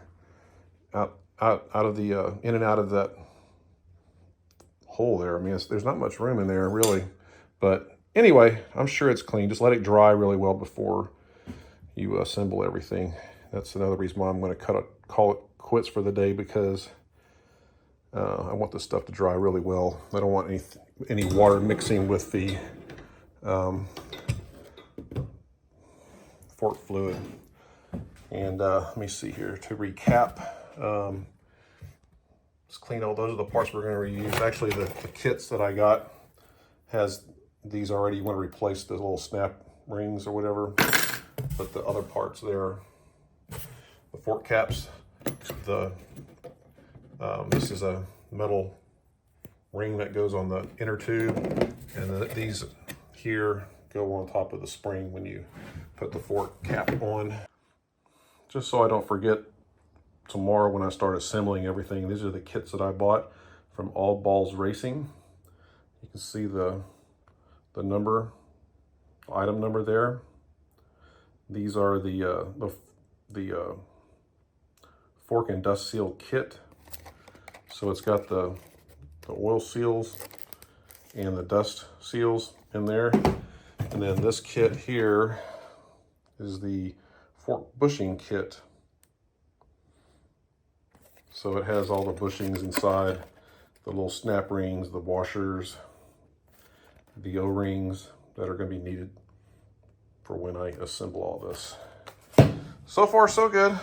out of the in and out of that hole there. I mean, there's not much room in there really, but anyway, I'm sure it's clean. Just let it dry really well before you assemble everything. That's another reason why I'm going to call it quits for the day, because I want this stuff to dry really well. I don't want any water mixing with the fork fluid. And let me see here, to recap, let's clean all those are the parts we're going to reuse. Actually, the kits that I got has these already. You want to replace the little snap rings or whatever, but the other parts there, the fork caps, this is a metal ring that goes on the inner tube, and these here go on top of the spring when you put the fork cap on. Just so I don't forget tomorrow when I start assembling everything, these are the kits that I bought from All Balls Racing. You can see the number, item number there. These are the fork and dust seal kit. So it's got the oil seals and the dust seals in there. And then this kit here is the fork bushing kit. So it has all the bushings inside, the little snap rings, the washers, the O-rings that are going to be needed for when I assemble all this. So far, so good.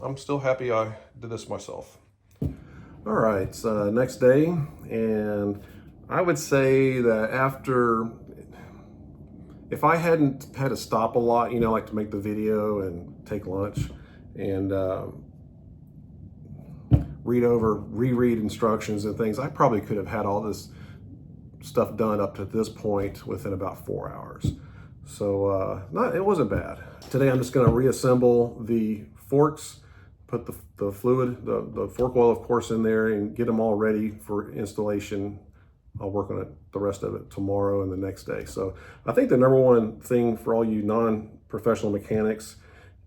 I'm still happy I did this myself. All right, so next day, and I would say that if I hadn't had to stop a lot, you know, like to make the video and take lunch and reread instructions and things, I probably could have had all this stuff done up to this point within about 4 hours. So it wasn't bad. Today I'm just going to reassemble the forks, put the fluid, the fork oil of course in there, and get them all ready for installation. I'll work on the rest of it tomorrow and the next day. So I think the number one thing for all you non-professional mechanics,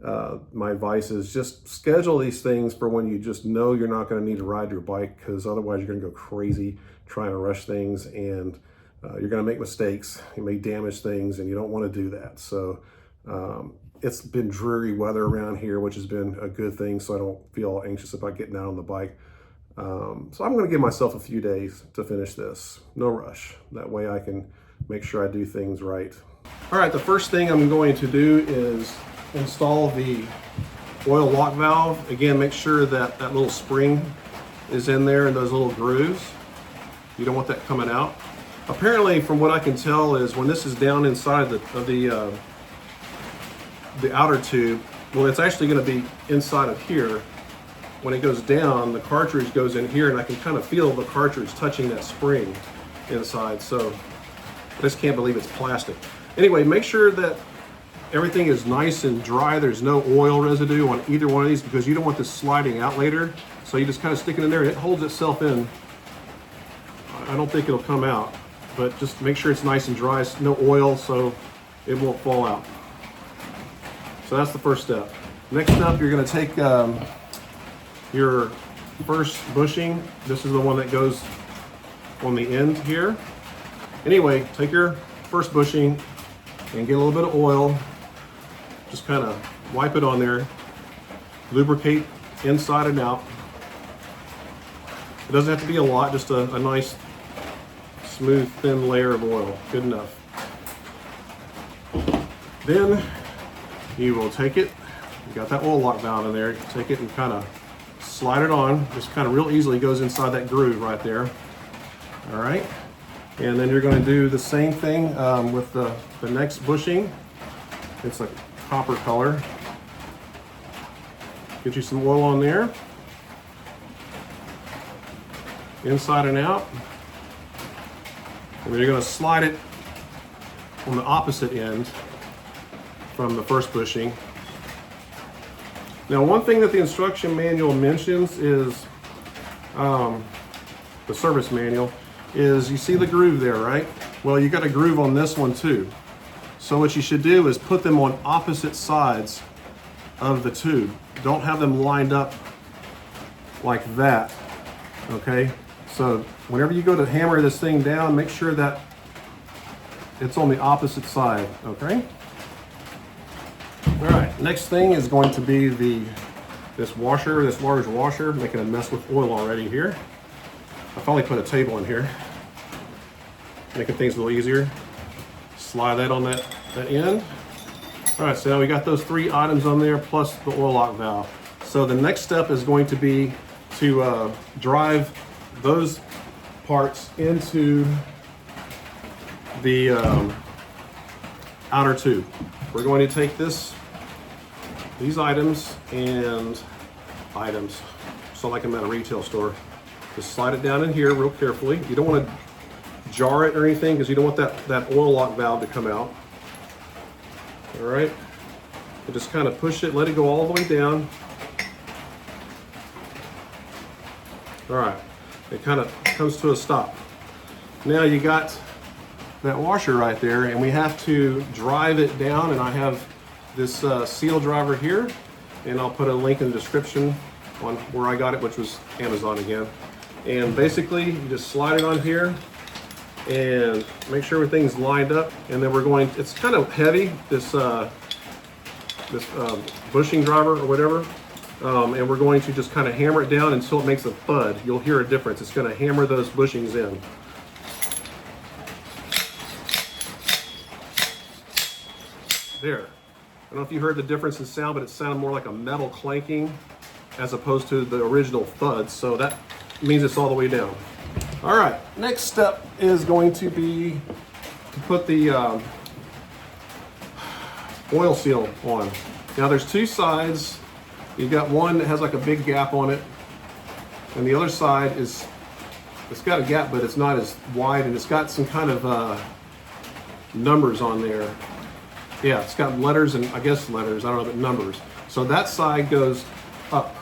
my advice is just schedule these things for when you just know you're not going to need to ride your bike, because otherwise you're going to go crazy trying to rush things, and you're going to make mistakes. You may damage things, and you don't want to do that. So it's been dreary weather around here, which has been a good thing, so I don't feel anxious about getting out on the bike. So I'm going to give myself a few days to finish this. No rush. That way I can make sure I do things right. All right, the first thing I'm going to do is install the oil lock valve. Again, make sure that that little spring is in there in those little grooves. You don't want that coming out. Apparently, from what I can tell, is when this is down inside of the outer tube, well, it's actually going to be inside of here. When it goes down, the cartridge goes in here, and I can kind of feel the cartridge touching that spring inside. So I just can't believe it's plastic. Anyway, make sure that everything is nice and dry. There's no oil residue on either one of these, because you don't want this sliding out later. So you just kind of stick it in there and it holds itself in. I don't think it'll come out, but just make sure it's nice and dry. No oil, so it won't fall out. So that's the first step. Next up, you're going to take your first bushing. This is the one that goes on the end here. Anyway, take your first bushing and get a little bit of oil. Just kind of wipe it on there. Lubricate inside and out. It doesn't have to be a lot, just a nice, smooth, thin layer of oil. Good enough. Then you will take it. You got that oil lock valve in there. Take it and kind of slide it on. Just kind of real easily goes inside that groove right there. All right. And then you're going to do the same thing with the next bushing. It's a copper color. Get you some oil on there. Inside and out. And then you're going to slide it on the opposite end from the first bushing. Now, one thing that the instruction manual mentions is, the service manual, is you see the groove there, right? Well, you got a groove on this one too. So what you should do is put them on opposite sides of the tube. Don't have them lined up like that, okay? So whenever you go to hammer this thing down, make sure that it's on the opposite side, okay? All right, next thing is going to be this washer, this large washer, making a mess with oil already here. I finally put a table in here, making things a little easier. Slide that on that end. All right, so now we got those 3 items on there plus the oil lock valve. So the next step is going to be to drive those parts into the outer tube. We're going to take these items, so like I'm at a retail store. Just slide it down in here real carefully. You don't want to jar it or anything, because you don't want that oil lock valve to come out. All right, and just kind of push it, let it go all the way down. All right, it kind of comes to a stop. Now you got that washer right there, and we have to drive it down, and I have this seal driver here, and I'll put a link in the description on where I got it, which was Amazon again. And basically you just slide it on here and make sure everything's lined up, and then we're going, it's kind of heavy, this bushing driver or whatever, and we're going to just kind of hammer it down until it makes a thud. You'll hear a difference. It's going to hammer those bushings in. There. I don't know if you heard the difference in sound, but it sounded more like a metal clanking as opposed to the original thud. So that means it's all the way down. All right, next step is going to be to put the oil seal on. Now there's 2 sides. You've got one that has like a big gap on it, and the other side it's got a gap, but it's not as wide, and it's got some kind of numbers on there. Yeah, it's got letters, and I guess letters, I don't know, but numbers. So that side goes up.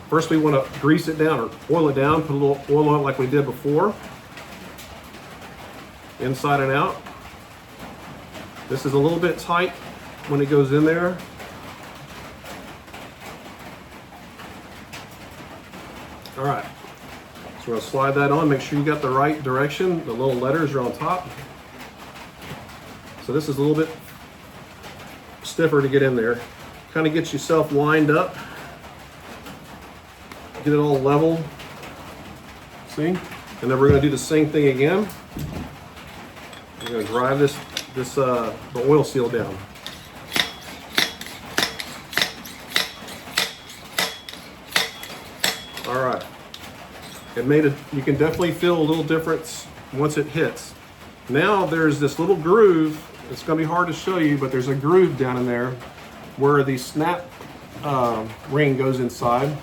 First we want to grease it down or oil it down, put a little oil on it like we did before. Inside and out. This is a little bit tight when it goes in there. All right, so we're going to slide that on, make sure you got the right direction. The little letters are on top. So this is a little bit stiffer to get in there. Kind of get yourself lined up. Get it all level. See? And then we're going to do the same thing again. We're going to drive the oil seal down. All right. You can definitely feel a little difference once it hits. Now there's this little groove. It's going to be hard to show you, but there's a groove down in there where the snap ring goes inside.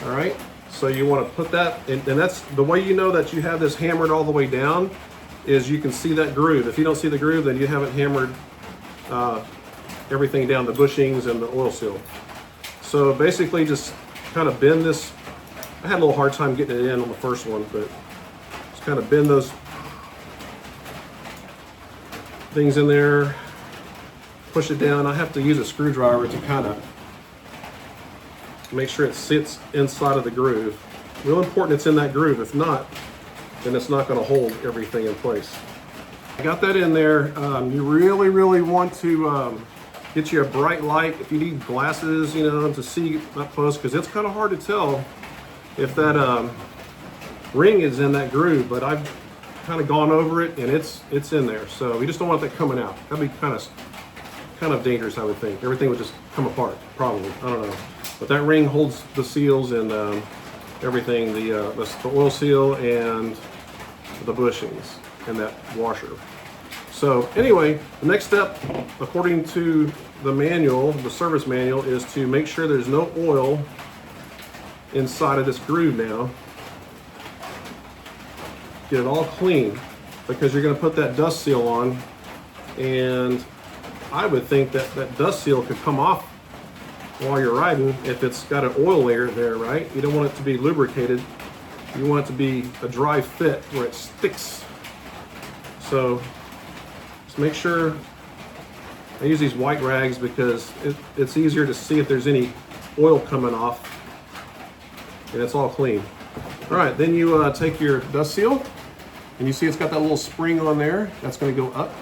All right, so you want to put that in, and that's the way you know that you have this hammered all the way down, is you can see that groove. If you don't see the groove, then you haven't hammered everything down, the bushings and the oil seal. So basically just kind of bend this. I had a little hard time getting it in on the first one, but just kind of bend those things in there, push it down. I have to use a screwdriver to kind of make sure it sits inside of the groove. Real important it's in that groove. If not, then it's not going to hold everything in place. I got that in there. You really want to get you a bright light. If you need glasses, you know, to see up close, because it's kind of hard to tell if that ring is in that groove. But I've kind of gone over it, and it's in there. So we just don't want that coming out. That'd be kind of dangerous, I would think. Everything would just come apart, probably. I don't know. But that ring holds the seals and everything, the oil seal and the bushings and that washer. So anyway, the next step, according to the manual, the service manual, is to make sure there's no oil inside of this groove now. Get it all clean, because you're going to put that dust seal on, and I would think that that dust seal could come off while you're riding if it's got an oil layer there, right? You don't want it to be lubricated. You want it to be a dry fit where it sticks. So just make sure. I use these white rags because it's easier to see if there's any oil coming off, and it's all clean. All right, then you take your dust seal, and you see it's got that little spring on there. That's going to go up.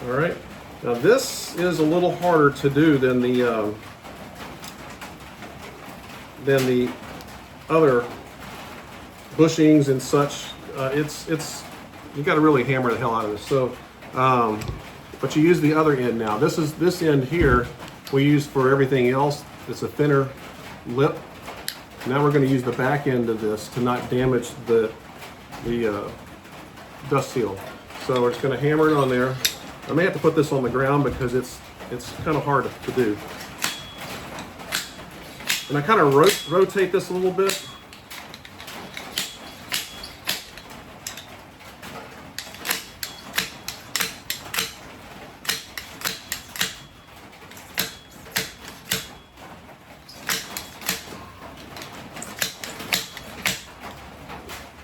All right. Now this is a little harder to do than the other bushings and such. You got to really hammer the hell out of this. So, but you use the other end now. This end here we use for everything else. It's a thinner lip. Now we're going to use the back end of this to not damage the dust seal. So we're just going to hammer it on there. I may have to put this on the ground because it's kind of hard to do. And I kind of rotate this a little bit.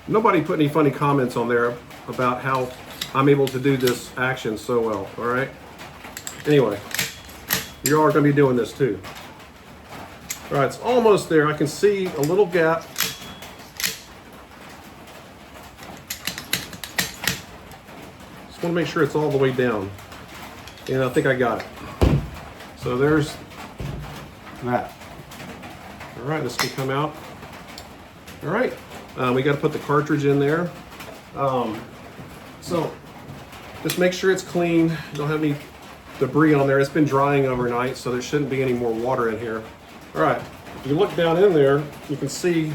Nobody put any funny comments on there about how I'm able to do this action so well, all right? Anyway, you all are going to be doing this too. All right, it's almost there. I can see a little gap. Just want to make sure it's all the way down. And I think I got it. So there's that. All right, this can come out. All right, we got to put the cartridge in there. So just make sure it's clean. Don't have any debris on there. It's been drying overnight, so there shouldn't be any more water in here. All right, if you look down in there, you can see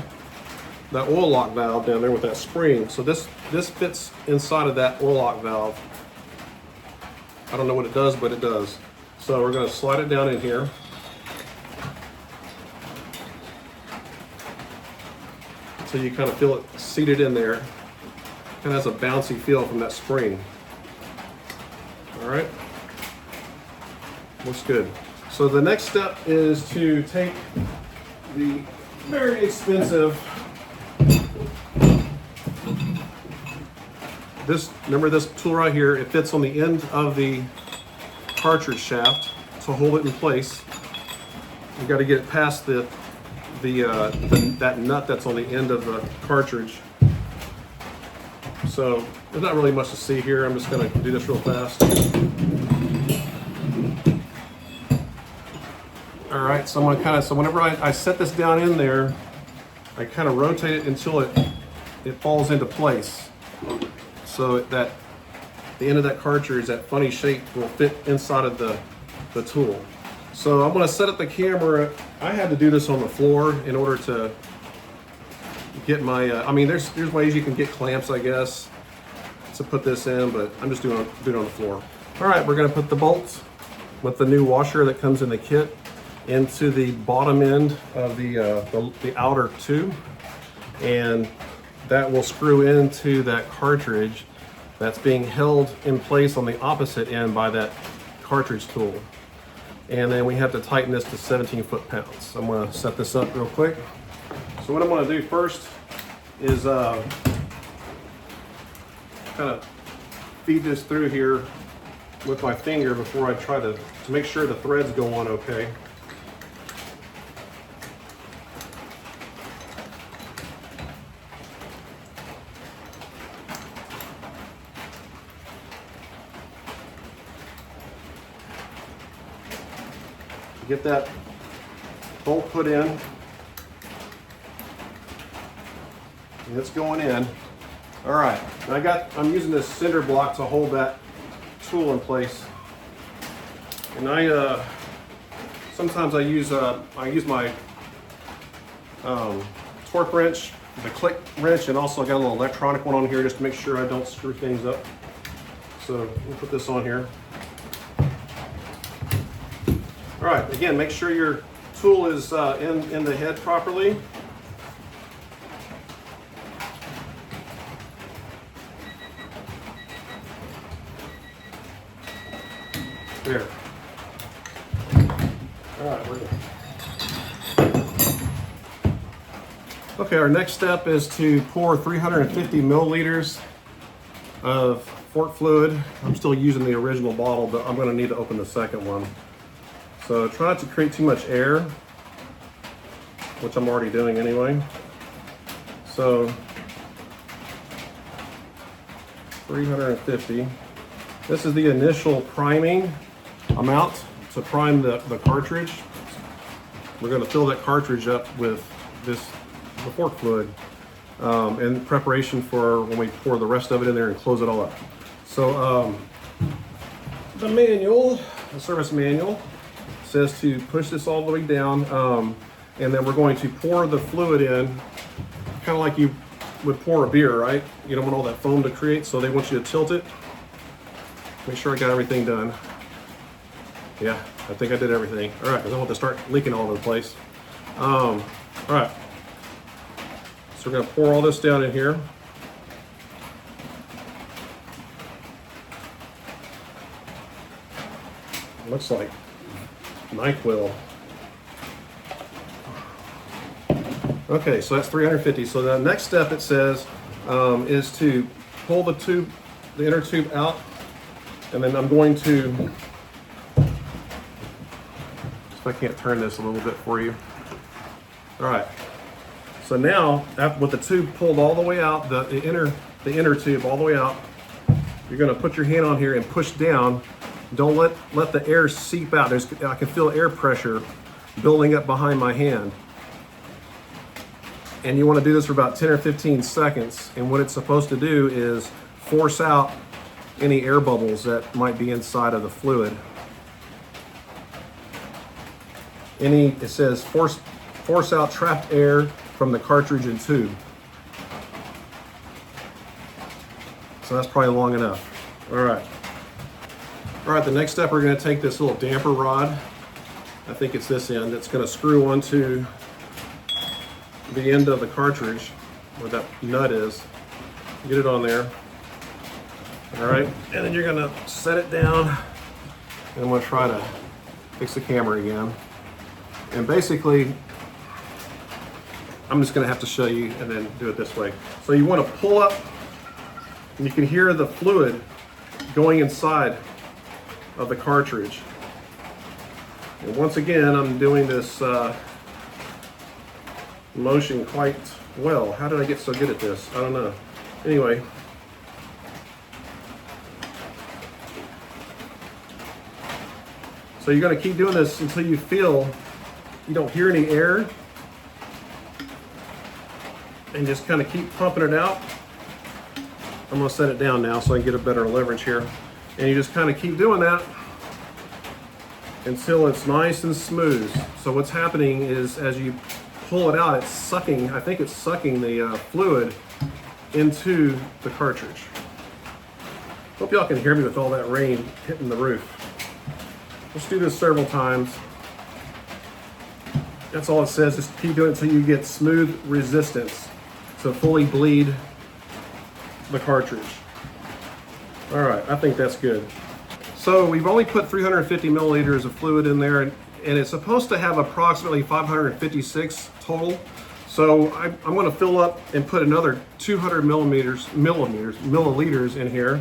that oil lock valve down there with that spring. So this fits inside of that oil lock valve. I don't know what it does, but it does. So we're going to slide it down in here. So you kind of feel it seated in there. Kind of has a bouncy feel from that spring. All right, looks good. So the next step is to take the very expensive, remember this tool right here, it fits on the end of the cartridge shaft to hold it in place. You got to get it past that nut that's on the end of the cartridge. So there's not really much to see here. I'm just going to do this real fast. All right, so I'm gonna so whenever I set this down in there, I kind of rotate it until it falls into place. So that the end of that cartridge, that funny shape, will fit inside of the tool. So I'm gonna set up the camera. I had to do this on the floor in order to get my, I mean, there's ways you can get clamps, I guess, to put this in, but I'm just doing it on the floor. All right, we're gonna put the bolts with the new washer that comes in the kit into the bottom end of the outer tube, and that will screw into that cartridge that's being held in place on the opposite end by that cartridge tool. And then we have to tighten this to 17 foot-pounds. So I'm gonna set this up real quick. So what I'm gonna do first is kind of feed this through here with my finger before I try to make sure the threads go on okay. Get that bolt put in, and it's going in. All right, I'm using this cinder block to hold that tool in place, and sometimes I use my torque wrench, the click wrench, and also I got a little electronic one on here just to make sure I don't screw things up. So we'll put this on here. All right, again, make sure your tool is in the head properly. There. All right, we're good. Okay, our next step is to pour 350 milliliters of fork fluid. I'm still using the original bottle, but I'm going to need to open the second one. So try not to create too much air, which I'm already doing anyway. So 350. This is the initial priming amount to prime the cartridge. We're going to fill that cartridge up with the fork fluid in preparation for when we pour the rest of it in there and close it all up. So the service manual says to push this all the way down, and then we're going to pour the fluid in, kind of like you would pour a beer, right? You don't want all that foam to create, so they want you to tilt it. Make sure I got everything done. Yeah, I think I did everything. All right, because I want to start leaking all over the place. All right, so we're gonna pour all this down in here. Looks like NyQuil. Okay, so that's 350. So the next step, it says, is to pull the inner tube out, and then I'm going to, if I can't turn this a little bit for you. All right. So now, with the tube pulled all the way out, the inner tube all the way out, you're going to put your hand on here and push down. Don't let the air seep out. I can feel air pressure building up behind my hand. And you want to do this for about 10 or 15 seconds. And what it's supposed to do is force out any air bubbles that might be inside of the fluid. It says force out trapped air from the cartridge and tube. So that's probably long enough. All right. All right, the next step, we're going to take this little damper rod. I think it's this end. It's going to screw onto the end of the cartridge where that nut is. Get it on there. All right, and then you're going to set it down. And I'm going to try to fix the camera again. And basically, I'm just going to have to show you and then do it this way. So you want to pull up, and you can hear the fluid going inside of the cartridge. And once again, I'm doing this motion quite well. How did I get so good at this? I don't know. Anyway. So you're going to keep doing this until you feel you don't hear any air. And just kind of keep pumping it out. I'm going to set it down now so I can get a better leverage here. And you just kind of keep doing that until it's nice and smooth. So what's happening is as you pull it out, it's sucking, I think it's sucking the fluid into the cartridge. Hope y'all can hear me with all that rain hitting the roof. Let's do this several times. That's all it says, just keep doing it until you get smooth resistance. So fully bleed the cartridge. All right, I think that's good. So we've only put 350 milliliters of fluid in there, and it's supposed to have approximately 556 total. So I'm going to fill up and put another 200 milliliters in here,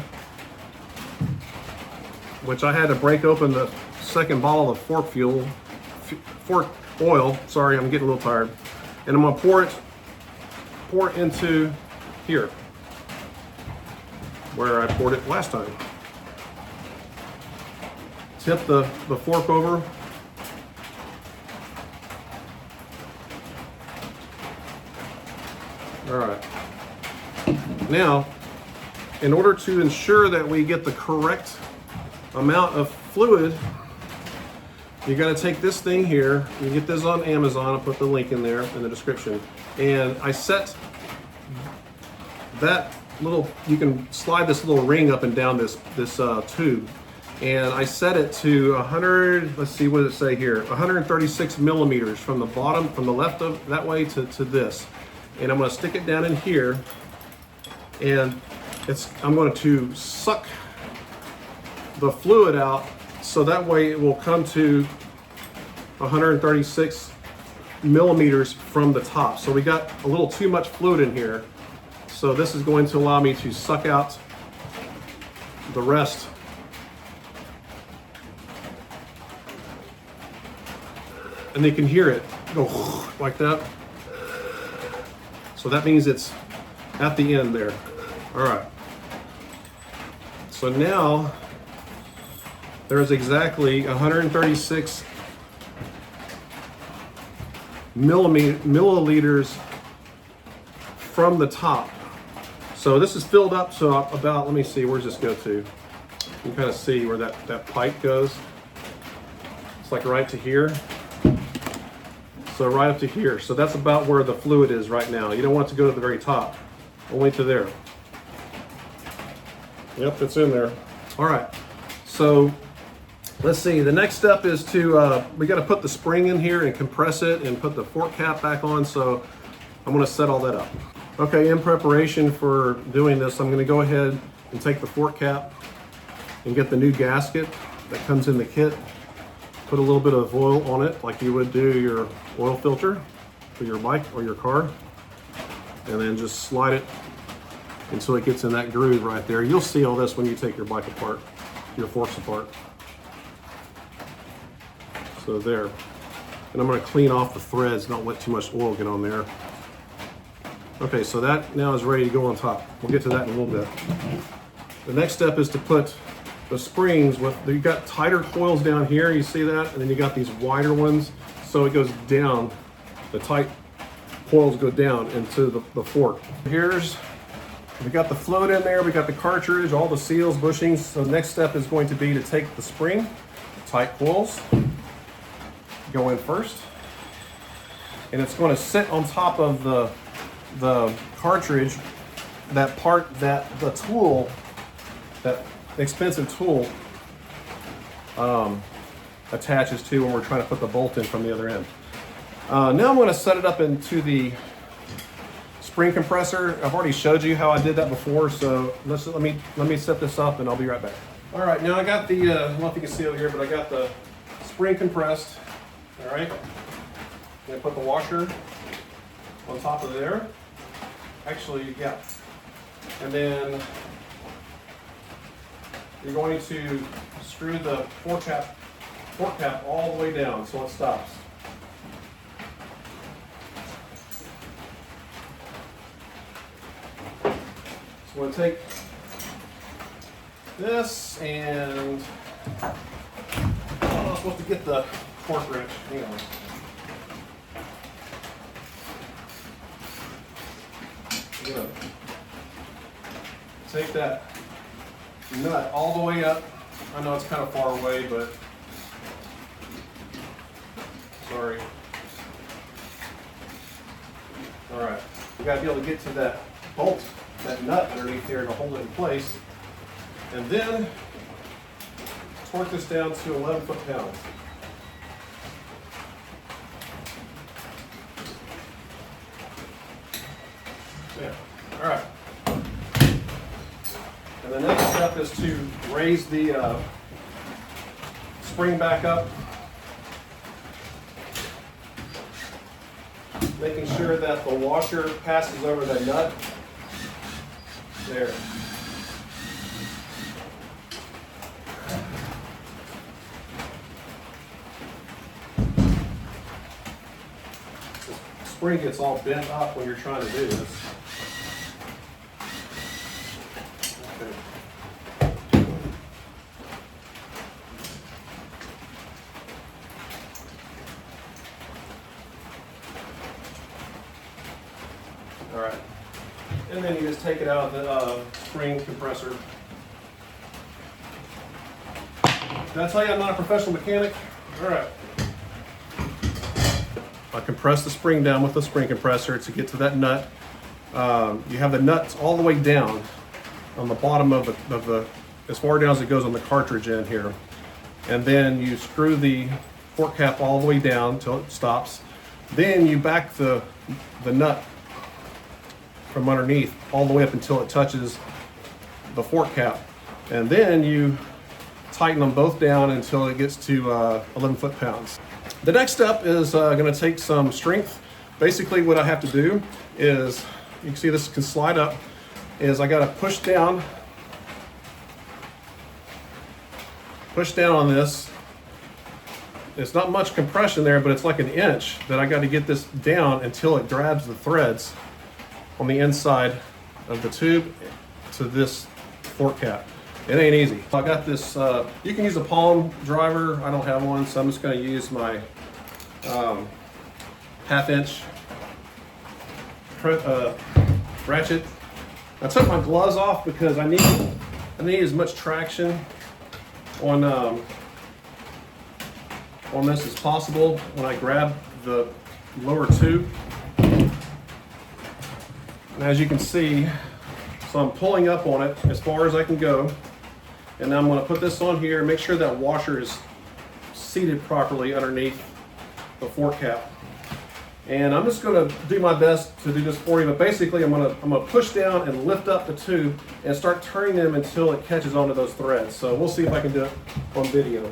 which I had to break open the second bottle of fork oil. Sorry, I'm getting a little tired. And I'm going to pour it into here, where I poured it last time. Tip the fork over. All right. Now, in order to ensure that we get the correct amount of fluid, you got to take this thing here. You get this on Amazon. I'll put the link in there in the description. And I set that little, you can slide this little ring up and down this tube. And I set it to 100, let's see, what does it say here? 136 millimeters from the bottom, from the left of that way to this. And I'm going to stick it down in here, and I'm going to suck the fluid out so that way it will come to 136 millimeters from the top. So we got a little too much fluid in here. So this is going to allow me to suck out the rest. And you can hear it go like that. So that means it's at the end there. All right. So now there's exactly 136 milliliters from the top. So this is filled up to about, let me see, where's this go to? You can kind of see where that pipe goes. It's like right to here. So right up to here. So that's about where the fluid is right now. You don't want it to go to the very top, only to there. Yep, it's in there. All right, so let's see. The next step is to, we got to put the spring in here and compress it and put the fork cap back on. So I'm going to set all that up. Okay, in preparation for doing this, I'm going to go ahead and take the fork cap and get the new gasket that comes in the kit. Put a little bit of oil on it like you would do your oil filter for your bike or your car, and then just slide it until it gets in that groove right there. You'll see all this when you take your bike apart, your forks apart. So there. And I'm going to clean off the threads, don't let too much oil get on there. Okay, so that now is ready to go on top. We'll get to that in a little bit. The next step is to put the springs with, you got tighter coils down here, you see that? And then you got these wider ones. So it goes down, the tight coils go down into the fork. We got the fluid in there, we got the cartridge, all the seals, bushings. So the next step is going to be to take the spring, tight coils, go in first. And it's going to sit on top of the cartridge, that part that the tool, that expensive tool attaches to when we're trying to put the bolt in from the other end. Now I'm going to set it up into the spring compressor. I've already showed you how I did that before, so let me set this up and I'll be right back. All right, now I got the, I don't know if you can see over here, but I got the spring compressed. All right, I'm going to put the washer on top of there. Actually, yeah. And then you're going to screw the fork cap all the way down so it stops. So I'm going to take this and I'm supposed to get the torque wrench. Hang on. I'm going to take that nut all the way up. I know it's kind of far away, but All right, we gotta be able to get to that bolt, that nut underneath there to hold it in place. And then torque this down to 11 foot-pounds. Yeah, all right. And the next step is to raise the spring back up, making sure that the washer passes over the nut. There. The spring gets all bent up when you're trying to do this. Okay. All right. And then you just take it out of the spring compressor. Did I tell you I'm not a professional mechanic? All right. I compress the spring down with the spring compressor to get to that nut. You have the nuts all the way down on the bottom of the as far down as it goes on the cartridge end here. And then you screw the fork cap all the way down until it stops. Then you back the nut from underneath all the way up until it touches the fork cap. And then you tighten them both down until it gets to 11 foot-pounds. The next step is going to take some strength. Basically what I have to do is, you can see this can slide up, is I got to push down on this. It's not much compression there, but it's like an inch that I got to get this down until it grabs the threads on the inside of the tube to this fork cap. It ain't easy. I got this, you can use a palm driver. I don't have one, so I'm just gonna use my 1/2 inch ratchet. I took my gloves off because I need as much traction on this as possible when I grab the lower tube. And as you can see, so I'm pulling up on it as far as I can go. And now I'm going to put this on here, make sure that washer is seated properly underneath the fork cap. And I'm just going to do my best to do this for you, but basically I'm going to push down and lift up the tube and start turning them until it catches onto those threads. So we'll see if I can do it on video.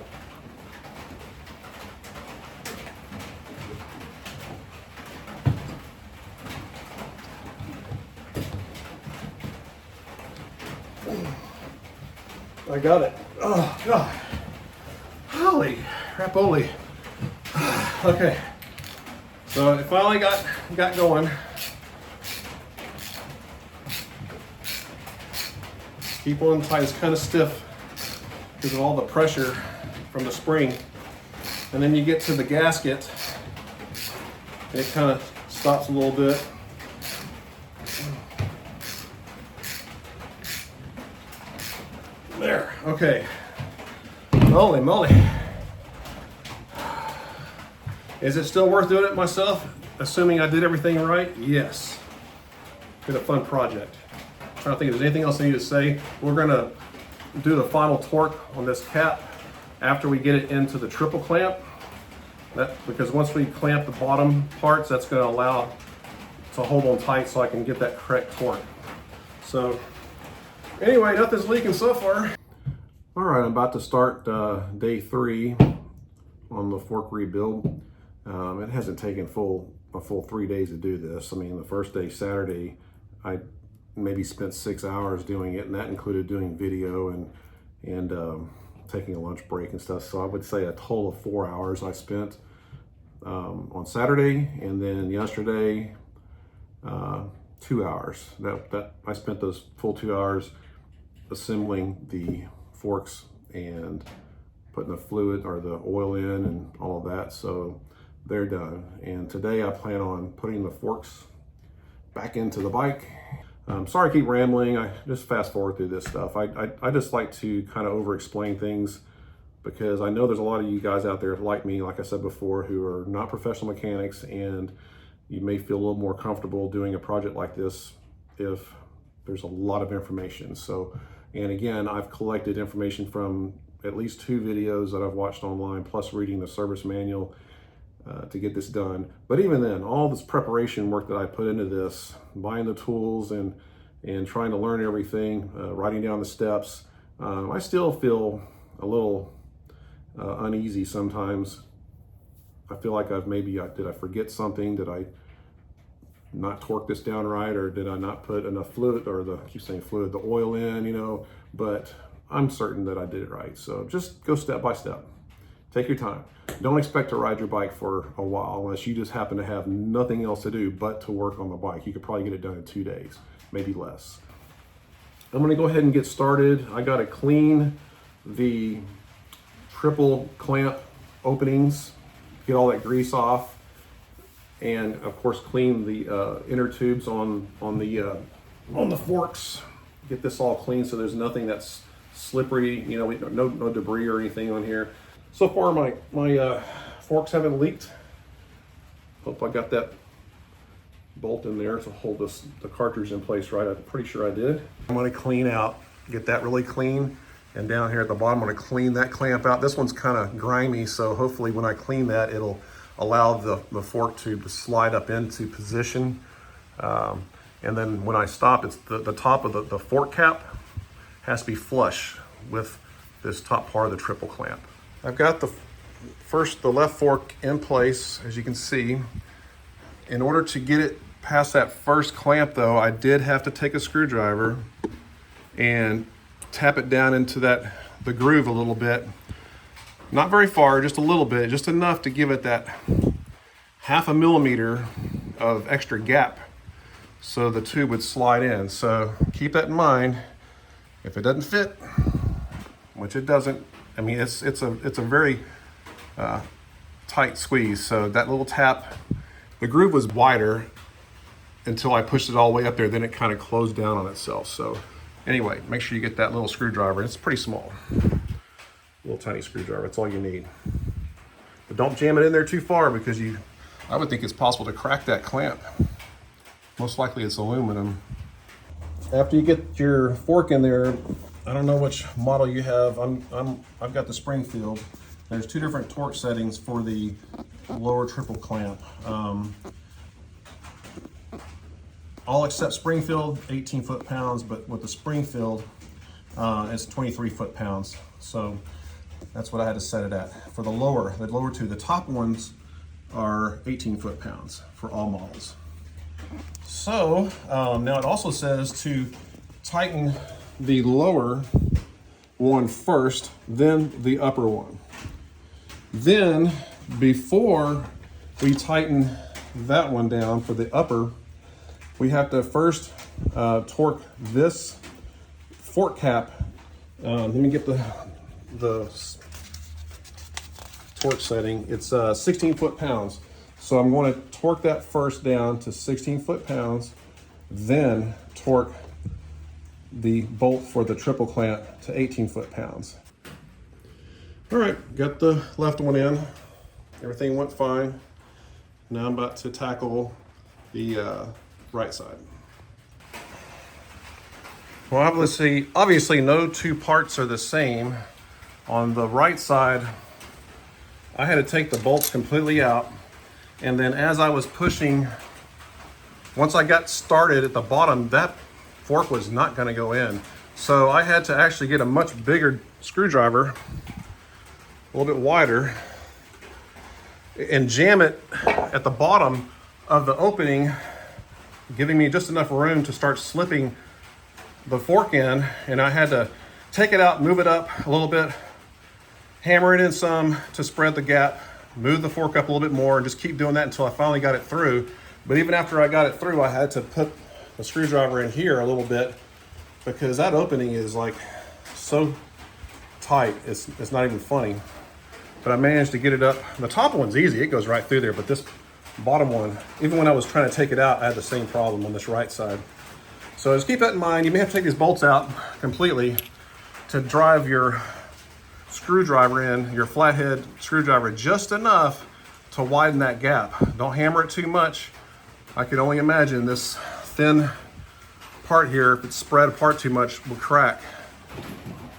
I got it. Oh, God. Holy crapoly. Okay. So it finally got going. Keep on tight. It's kind of stiff because of all the pressure from the spring. And then you get to the gasket and it kind of stops a little bit. There, okay. Holy moly. Is it still worth doing it myself? Assuming I did everything right? Yes. Been a fun project. I'm trying to think if there's anything else I need to say. We're gonna do the final torque on this cap after we get it into the triple clamp. Because once we clamp the bottom parts, that's gonna allow to hold on tight so I can get that correct torque. So anyway, nothing's leaking so far. All right, I'm about to start day 3 on the fork rebuild. It hasn't taken a full 3 days to do this. I mean, the first day, Saturday, I maybe spent 6 hours doing it, and that included doing video and taking a lunch break and stuff. So I would say a total of 4 hours I spent on Saturday, and then yesterday, 2 hours. That I spent those full 2 hours assembling the forks and putting the fluid or the oil in and all of that. So they're done. And today I plan on putting the forks back into the bike. Sorry I keep rambling. I just fast forward through this stuff. I just like to kind of over explain things because I know there's a lot of you guys out there like me, like I said before, who are not professional mechanics and you may feel a little more comfortable doing a project like this if there's a lot of information. So, and again, I've collected information from at least 2 videos that I've watched online, plus reading the service manual to get this done. But even then, all this preparation work that I put into this, buying the tools and trying to learn everything, writing down the steps, I still feel a little uneasy sometimes. I feel like did I forget something? Did I not torque this down right? Or did I not put enough fluid, or I keep saying fluid, the oil in, you know? But I'm certain that I did it right. So just go step by step. Take your time. Don't expect to ride your bike for a while unless you just happen to have nothing else to do but to work on the bike. You could probably get it done in 2 days, maybe less. I'm gonna go ahead and get started. I gotta clean the triple clamp openings, get all that grease off, and of course clean the inner tubes on the forks. Get this all clean so there's nothing that's slippery, you know, no debris or anything on here. So far my forks haven't leaked. Hope I got that bolt in there to hold the cartridge in place right. I'm pretty sure I did. I'm gonna clean out, get that really clean. And down here at the bottom, I'm gonna clean that clamp out. This one's kind of grimy, so hopefully when I clean that, it'll allow the fork tube to slide up into position. And then when I stop, it's the top of the fork cap has to be flush with this top part of the triple clamp. I've got the left fork in place, as you can see. In order to get it past that first clamp though, I did have to take a screwdriver and tap it down into the groove a little bit. Not very far, just a little bit, just enough to give it that 1/2 millimeter of extra gap so the tube would slide in. So keep that in mind. If it doesn't fit, which it doesn't, I mean, it's a very tight squeeze. So that little tap, the groove was wider until I pushed it all the way up there, then it kind of closed down on itself. So anyway, make sure you get that little screwdriver. It's pretty small, little tiny screwdriver. That's all you need. But don't jam it in there too far because I would think it's possible to crack that clamp. Most likely it's aluminum. After you get your fork in there, I don't know which model you have. I've got the Springfield. There's 2 different torque settings for the lower triple clamp. All except Springfield, 18 foot-pounds, but with the Springfield, it's 23 foot-pounds. So that's what I had to set it at. For the lower 2, the top ones are 18 foot-pounds for all models. So now it also says to tighten the lower one first, then the upper one. Then before we tighten that one down for the upper, we have to first torque this fork cap. Let me get the torque setting. It's 16 foot-pounds. So I'm going to torque that first down to 16 foot-pounds, then torque the bolt for the triple clamp to 18 foot-pounds. All right, got the left one in. Everything went fine. Now I'm about to tackle the right side. Well, obviously no 2 parts are the same. On the right side, I had to take the bolts completely out. And then as I was pushing, once I got started at the bottom, that fork was not gonna go in. So I had to actually get a much bigger screwdriver, a little bit wider, and jam it at the bottom of the opening, giving me just enough room to start slipping the fork in. And I had to take it out, move it up a little bit, hammer it in some to spread the gap, move the fork up a little bit more, and just keep doing that until I finally got it through. But even after I got it through, I had to put the screwdriver in here a little bit because that opening is like so tight, it's not even funny. But I managed to get it up. The top one's easy, it goes right through there, but this bottom one, even when I was trying to take it out, I had the same problem on this right side. So just keep that in mind. You may have to take these bolts out completely to drive your screwdriver in, your flathead screwdriver, just enough to widen that gap. Don't hammer it too much I can only imagine this thin part here, if it's spread apart too much, will crack.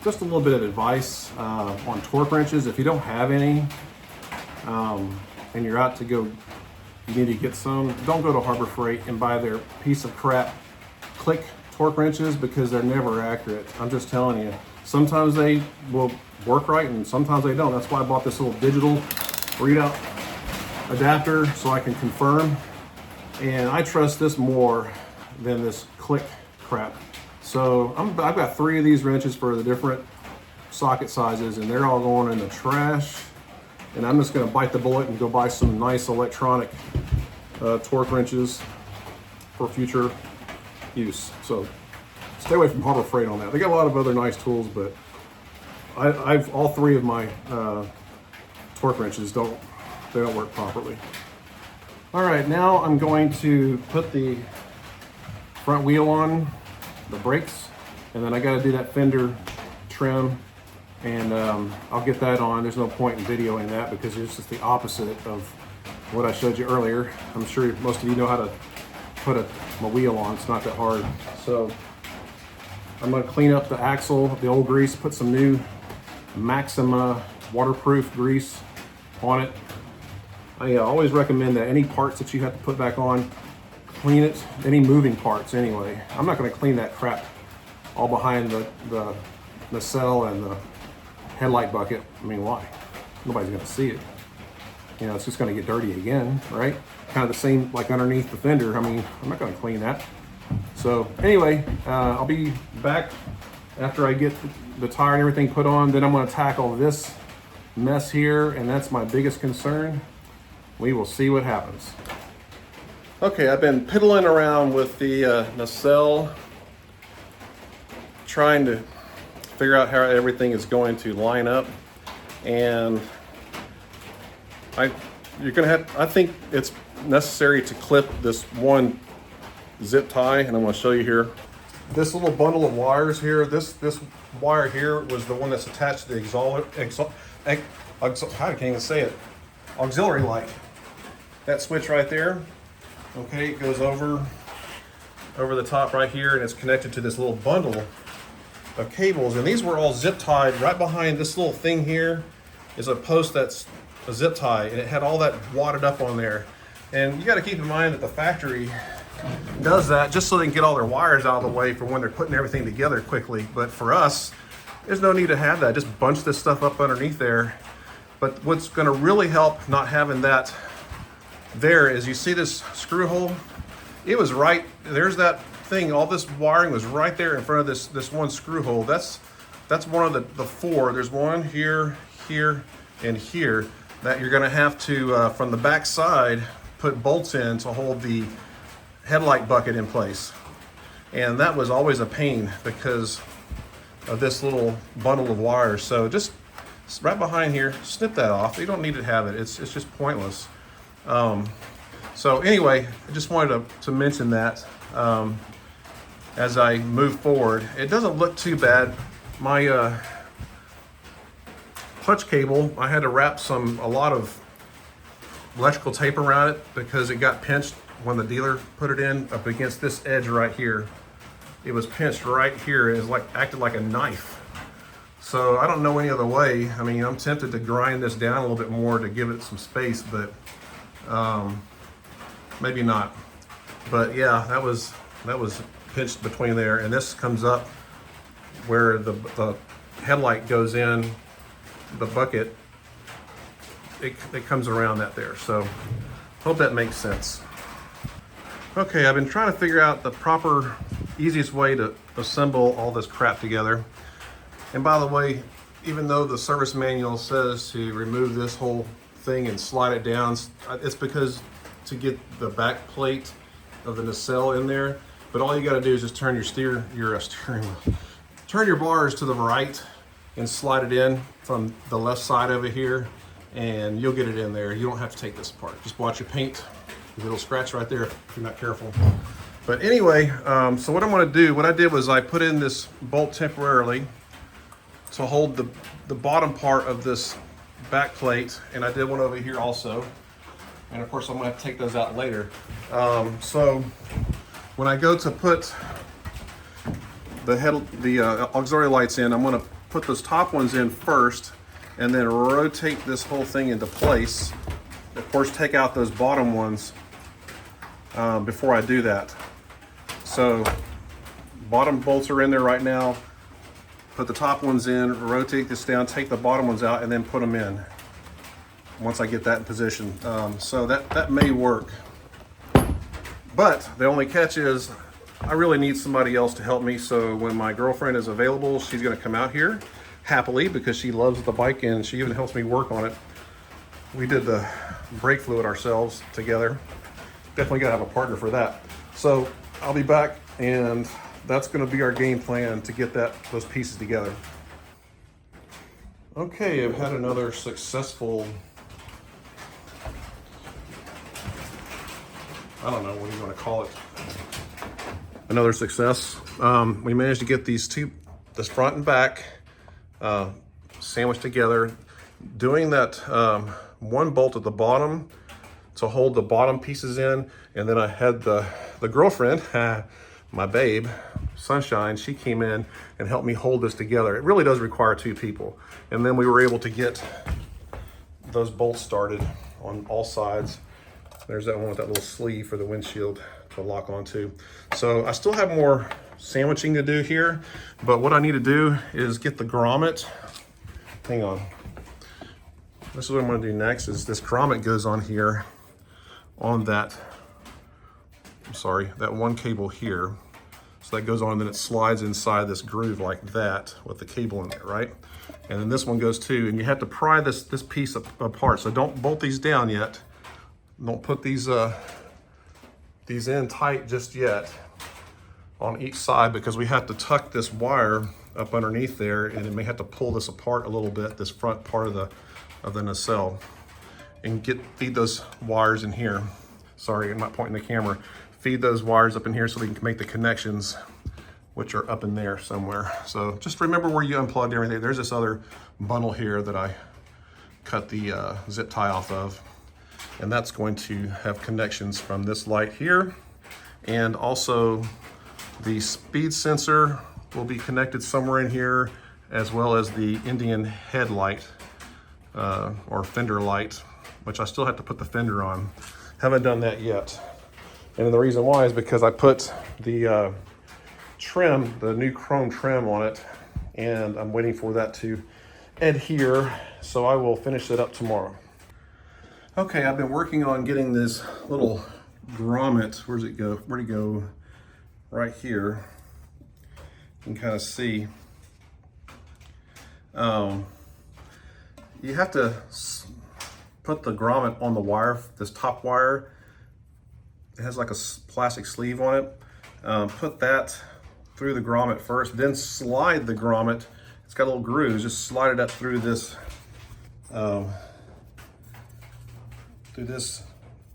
Just a little bit of advice on torque wrenches. If you don't have any and you're out to go, you need to get some, don't go to Harbor Freight and buy their piece of crap click torque wrenches, because they're never accurate. I'm just telling you. Sometimes they will work right and sometimes they don't. That's why I bought this little digital readout adapter so I can confirm. And I trust this more than this click crap. So I've got 3 of these wrenches for the different socket sizes, and they're all going in the trash. And I'm just gonna bite the bullet and go buy some nice electronic torque wrenches for future use. So stay away from Harbor Freight on that. They got a lot of other nice tools, but I've all 3 of my torque wrenches don't work properly. All right, now I'm going to put the front wheel on, the brakes, and then I got to do that fender trim, and I'll get that on. There's no point in videoing that because it's just the opposite of what I showed you earlier. I'm sure most of you know how to put a wheel on. It's not that hard. So I'm going to clean up the axle, the old grease, put some new Maxima waterproof grease on it. I always recommend that any parts that you have to put back on, clean it, any moving parts anyway. I'm not going to clean that crap all behind the nacelle and the headlight bucket. I mean, why? Nobody's going to see it. You know, it's just going to get dirty again, right? Kind of the same like underneath the fender. I mean, I'm not going to clean that. So anyway, I'll be back after I get the tire and everything put on. Then I'm going to tackle this mess here, and that's my biggest concern. We will see what happens. Okay, I've been piddling around with the nacelle, trying to figure out how everything is going to line up, and I think it's necessary to clip this one zip tie, and I'm going to show you here. This little bundle of wires here, this wire here was the one that's attached to the I can't even say it, auxiliary light. That switch right there, okay, it goes over the top right here, and it's connected to this little bundle of cables, and these were all zip tied. Right behind this little thing here is a post that's a zip tie, and it had all that wadded up on there. And you got to keep in mind that the factory does that just so they can get all their wires out of the way for when they're putting everything together quickly. But for us, there's no need to have that. Just bunch this stuff up underneath there. But what's going to really help not having that there is, you see this screw hole? It was right, there's that thing, all this wiring was right there in front of this one screw hole. That's one of the 4. There's one here, here, and here that you're gonna have to, from the back side, put bolts in to hold the headlight bucket in place. And that was always a pain because of this little bundle of wires. So just right behind here, snip that off. You don't need to have it. It's just pointless. So anyway, I just wanted to mention that as I move forward. It doesn't look too bad. My clutch cable, I had to wrap a lot of electrical tape around it because it got pinched when the dealer put it in up against this edge right here. It was pinched right here. It was acted like a knife. So I don't know any other way. I mean, I'm tempted to grind this down a little bit more to give it some space, but maybe not. But yeah, that was pinched between there, and this comes up where the headlight goes in the bucket. It comes around that there. So hope that makes sense. Okay, I've been trying to figure out the proper, easiest way to assemble all this crap together. And by the way, even though the service manual says to remove this whole thing and slide it down, it's because to get the back plate of the nacelle in there. But all you got to do is just turn turn your bars to the right and slide it in from the left side over here, and you'll get it in there. You don't have to take this apart. Just watch your paint. It'll scratch right there if you're not careful. But anyway, so what I'm going to do, what I did was I put in this bolt temporarily to hold the bottom part of this back plate, and I did one over here also. And of course I'm gonna have to take those out later. So when I go to put the auxiliary lights in, I'm gonna put those top ones in first and then rotate this whole thing into place. Of course, take out those bottom ones before I do that. So bottom bolts are in there right now. Put the top ones in, rotate this down, take the bottom ones out, and then put them in once I get that in position. So that may work. But the only catch is I really need somebody else to help me. So when my girlfriend is available, she's gonna come out here happily because she loves the bike and she even helps me work on it. We did the brake fluid ourselves together. Definitely gotta have a partner for that. So I'll be back, and that's gonna be our game plan to get those pieces together. Okay, I've had another successful, I don't know, what do you want to call it? Another success. We managed to get this front and back sandwiched together. Doing that one bolt at the bottom to hold the bottom pieces in, and then I had the girlfriend, my babe, Sunshine, she came in and helped me hold this together. It really does require two people. And then we were able to get those bolts started on all sides. There's that one with that little sleeve for the windshield to lock onto. So I still have more sandwiching to do here, but what I need to do is get the grommet. Hang on. This is what I'm gonna do next, is this grommet goes on here on that, that one cable here. So that goes on, and then it slides inside this groove like that with the cable in there, right? And then this one goes too, and you have to pry this piece apart. So don't bolt these down yet. Don't put these in tight just yet on each side, because we have to tuck this wire up underneath there, and it may have to pull this apart a little bit, this front part of the nacelle, and feed those wires in here. Sorry, I'm not pointing the camera. Feed those wires up in here so we can make the connections, which are up in there somewhere. So just remember where you unplugged everything. There's this other bundle here that I cut the zip tie off of, and that's going to have connections from this light here, and also the speed sensor will be connected somewhere in here, as well as the Indian headlight or fender light, which I still have to put the fender on. Haven't done that yet. And the reason why is because I put the trim, the new chrome trim on it, and I'm waiting for that to adhere, so I will finish it up tomorrow. Okay, I've been working on getting this little grommet. Where's it go? Where'd it go? Right here. You can kind of see. You have to put the grommet on the wire, this top wire. It has like a plastic sleeve on it. Put that through the grommet first, then slide the grommet. It's got little grooves. Just slide it up through this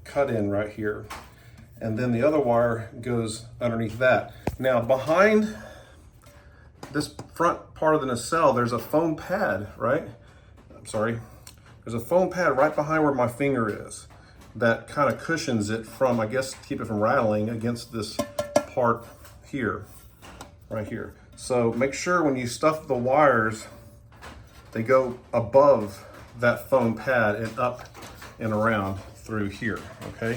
cut in right here. And then the other wire goes underneath that. Now behind this front part of the nacelle, there's a foam pad, right? I'm sorry. There's a foam pad right behind where my finger is that kind of cushions it from, I guess, to keep it from rattling against this part here, right here. So make sure when you stuff the wires, they go above that foam pad and up and around through here, okay?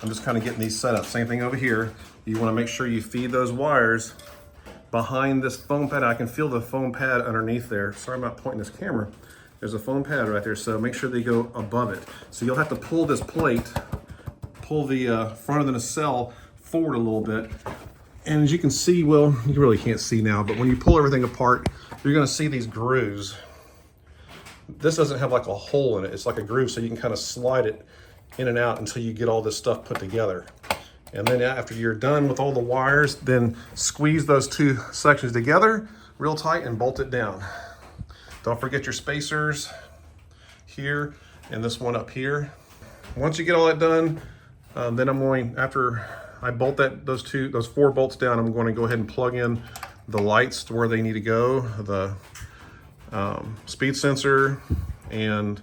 I'm just kind of getting these set up. Same thing over here. You want to make sure you feed those wires behind this foam pad. I can feel the foam pad underneath there. Sorry, I'm not pointing this camera. There's a foam pad right there, so make sure they go above it. So you'll have to pull this plate, pull the front of the nacelle forward a little bit. And as you can see, well, you really can't see now, but when you pull everything apart, you're gonna see these grooves. This doesn't have like a hole in it. It's like a groove, so you can kind of slide it in and out until you get all this stuff put together. And then after you're done with all the wires, then squeeze those two sections together real tight and bolt it down. Don't forget your spacers here and this one up here. Once you get all that done, then I'm going, after I bolt those 4 bolts down, I'm going to go ahead and plug in the lights to where they need to go, the speed sensor and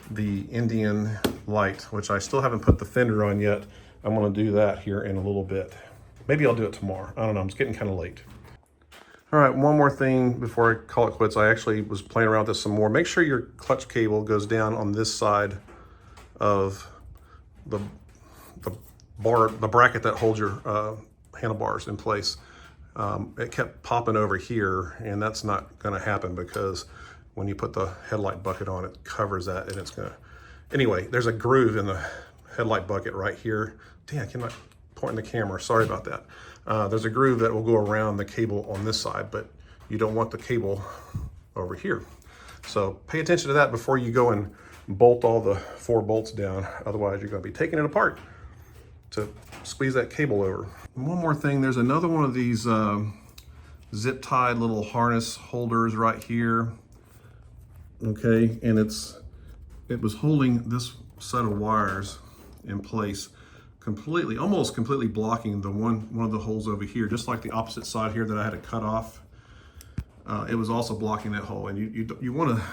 the Indian light, which I still haven't put the fender on yet. I'm gonna do that here in a little bit. Maybe I'll do it tomorrow. I don't know, it's getting kind of late. All right, one more thing before I call it quits. I actually was playing around with this some more. Make sure your clutch cable goes down on this side of the bracket that holds your handlebars in place. It kept popping over here, and that's not gonna happen because when you put the headlight bucket on, it covers that, and it's gonna... Anyway, there's a groove in the headlight bucket right here. Damn, I cannot point in the camera, sorry about that. There's a groove that will go around the cable on this side, but you don't want the cable over here. So pay attention to that before you go and bolt all the 4 bolts down. Otherwise, you're gonna be taking it apart to squeeze that cable over. And one more thing, there's another one of these zip tied little harness holders right here. Okay, and it was holding this set of wires in place completely, almost completely blocking the one of the holes over here, just like the opposite side here that I had to cut off. It was also blocking that hole, and you want to,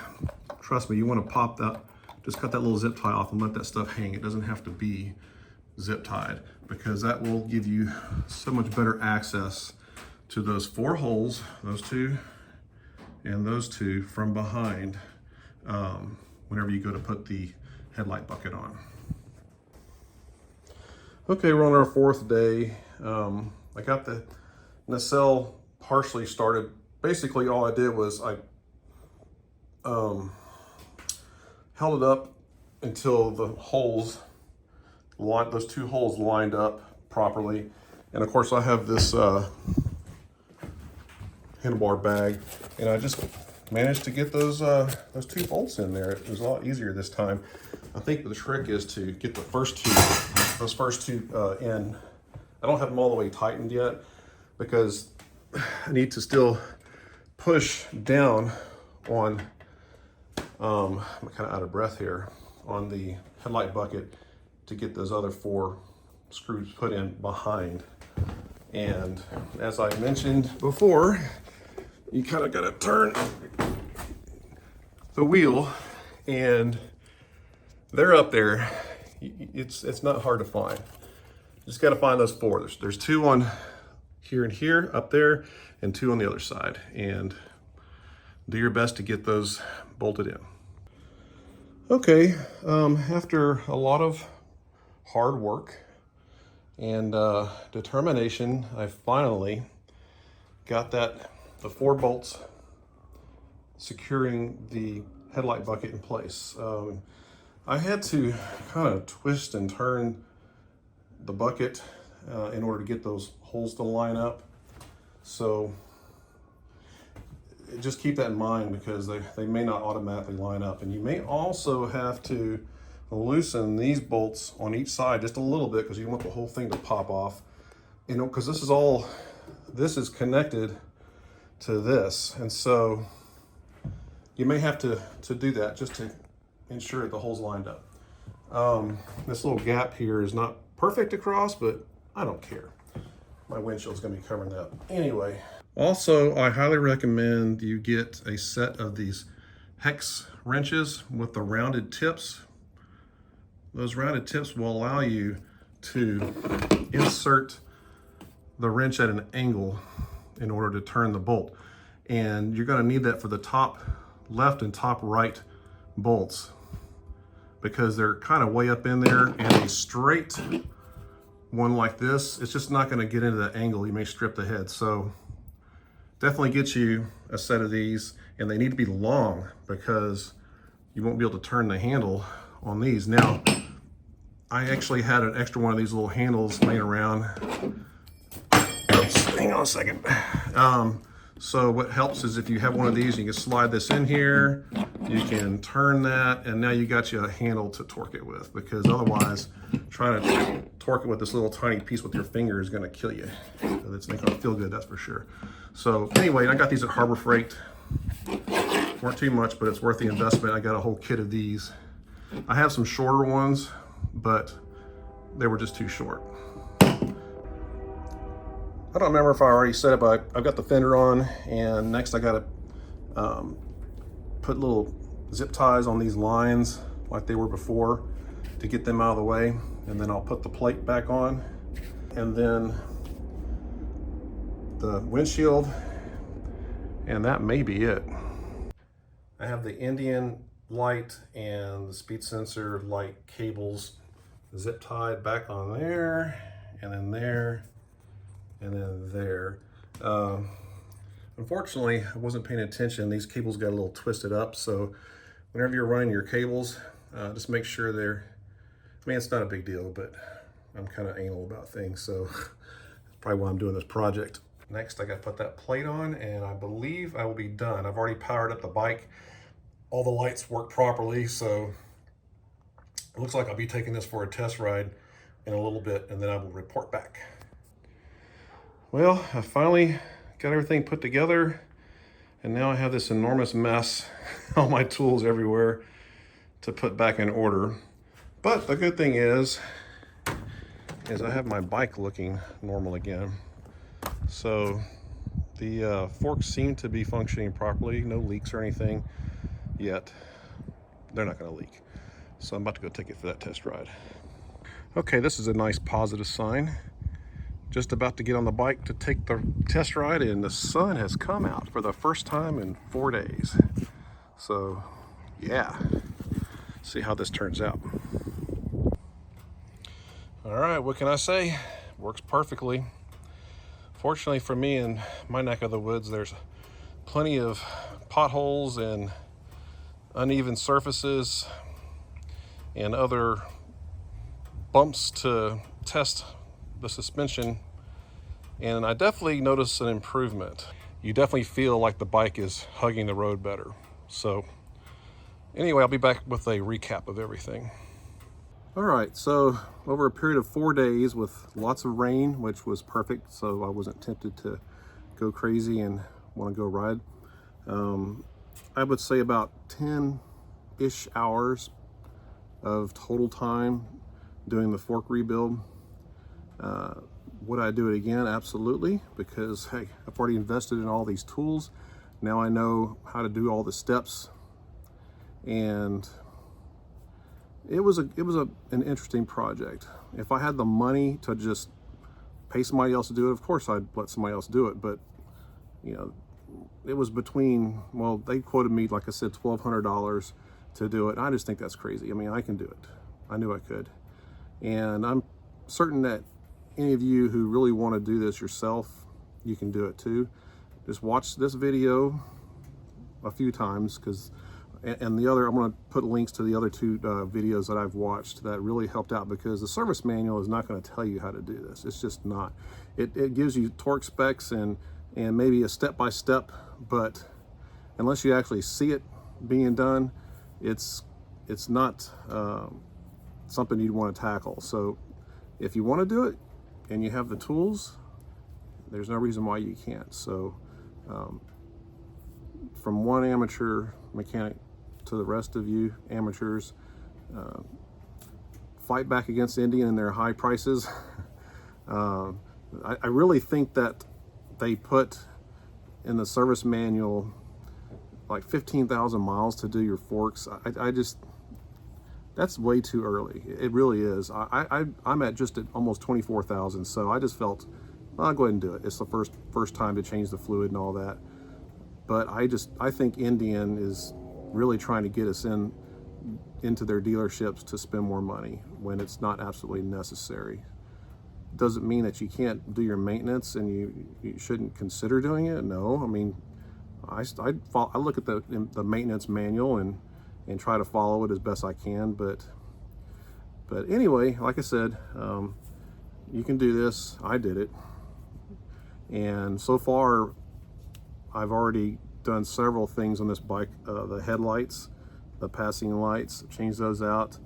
trust me, you want to pop that, just cut that little zip tie off and let that stuff hang. It doesn't have to be zip tied, because that will give you so much better access to those 4 holes, those 2 and those 2 from behind, whenever you go to put the headlight bucket on. Okay, we're on our 4th day. I got the nacelle partially started. Basically, all I did was I held it up until the holes, those 2 holes lined up properly. And of course, I have this handlebar bag, and I just managed to get those 2 bolts in there. It was a lot easier this time. I think the trick is to get the those first two in. I don't have them all the way tightened yet because I need to still push down on, I'm kind of out of breath here, on the headlight bucket to get those other 4 screws put in behind. And as I mentioned before, you kind of got to turn the wheel, and they're up there. It's not hard to find. You just got to find those 4. There's 2 on here and here, up there, and 2 on the other side. And do your best to get those bolted in. Okay, after a lot of hard work and determination, I finally got the 4 bolts securing the headlight bucket in place. I had to kind of twist and turn the bucket in order to get those holes to line up. So just keep that in mind, because they may not automatically line up. And you may also have to loosen these bolts on each side just a little bit, because you want the whole thing to pop off. You know, because this is connected to this. And so you may have to do that just to ensure that the hole's lined up. This little gap here is not perfect across, but I don't care. My windshield's gonna be covering that. Anyway, also, I highly recommend you get a set of these hex wrenches with the rounded tips. Those rounded tips will allow you to insert the wrench at an angle in order to turn the bolt. And you're gonna need that for the top left and top right bolts, because they're kind of way up in there, and a straight one like this, it's just not going to get into that angle. You may strip the head. So definitely get you a set of these, and they need to be long, because you won't be able to turn the handle on these. Now, I actually had an extra one of these little handles laying around. Oops, hang on a second. So what helps is if you have one of these, you can slide this in here, you can turn that, and now you got you a handle to torque it with, because otherwise trying to torque it with this little tiny piece with your finger is gonna kill you. It's not gonna feel good, that's for sure. So anyway, I got these at Harbor Freight. Weren't too much, but it's worth the investment. I got a whole kit of these. I have some shorter ones, but they were just too short. I don't remember if I already said it, but I've got the fender on, and next I got to put little zip ties on these lines like they were before to get them out of the way. And then I'll put the plate back on, and then the windshield, and that may be it. I have the Indian light and the speed sensor light cables zip tied back on there, and then there, and then there. Unfortunately, I wasn't paying attention. These cables got a little twisted up, so whenever you're running your cables, just make sure they're, I mean, it's not a big deal, but I'm kind of anal about things, so that's probably why I'm doing this project. Next, I got to put that plate on, and I believe I will be done. I've already powered up the bike. All the lights work properly, so it looks like I'll be taking this for a test ride in a little bit, and then I will report back. Well, I finally got everything put together, and now I have this enormous mess, all my tools everywhere to put back in order. But the good thing is I have my bike looking normal again. So the forks seem to be functioning properly, no leaks or anything yet. They're not going to leak. So I'm about to go take it for that test ride. Okay, this is a nice positive sign. Just about to get on the bike to take the test ride, and the sun has come out for the first time in 4 days. So yeah, see how this turns out. All right, what can I say? Works perfectly. Fortunately for me, in my neck of the woods, there's plenty of potholes and uneven surfaces and other bumps to test the suspension, and I definitely notice an improvement. You definitely feel like the bike is hugging the road better. So anyway, I'll be back with a recap of everything. All right, so over a period of 4 days with lots of rain, which was perfect, so I wasn't tempted to go crazy and want to go ride. I would say about 10-ish hours of total time doing the fork rebuild. Would I do it again? Absolutely, because hey, I've already invested in all these tools. Now I know how to do all the steps, and it was an interesting project. If I had the money to just pay somebody else to do it, of course I'd let somebody else do it. But you know, it was between, well, they quoted me, like I said, $1,200 to do it. I just think that's crazy. I mean, I can do it. I knew I could, and I'm certain that any of you who really want to do this yourself, you can do it too. Just watch this video a few times, because and the other, I'm going to put links to the other two videos that I've watched that really helped out, because the service manual is not going to tell you how to do this. It's just not. It gives you torque specs and maybe a step-by-step, but unless you actually see it being done, it's not something you'd want to tackle. So if you want to do it and you have the tools, there's no reason why you can't. So from one amateur mechanic to the rest of you amateurs, fight back against Indian and their high prices. I really think that they put in the service manual like 15,000 miles to do your forks. I just, that's way too early. It really is. I'm at just at almost 24,000, so I just felt, well, I'll go ahead and do it. It's the first time to change the fluid and all that. But I think Indian is really trying to get us into their dealerships to spend more money when it's not absolutely necessary. Doesn't mean that you can't do your maintenance and you shouldn't consider doing it. No, I mean, I look at the maintenance manual and try to follow it as best I can. But anyway, like I said, you can do this. I did it, and so far I've already done several things on this bike. The headlights, the passing lights, changed those out.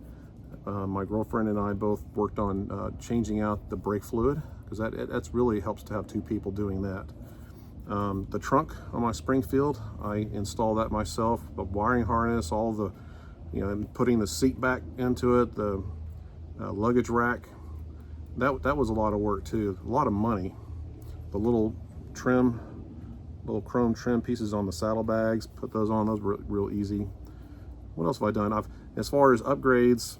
My girlfriend and I both worked on changing out the brake fluid, because that's really helps to have two people doing that. The trunk on my Springfield, I installed that myself. The wiring harness, all the, and putting the seat back into it, the luggage rack. That was a lot of work too, a lot of money. The little chrome trim pieces on the saddlebags, put those on. Those were real easy. What else have I done? As far as upgrades,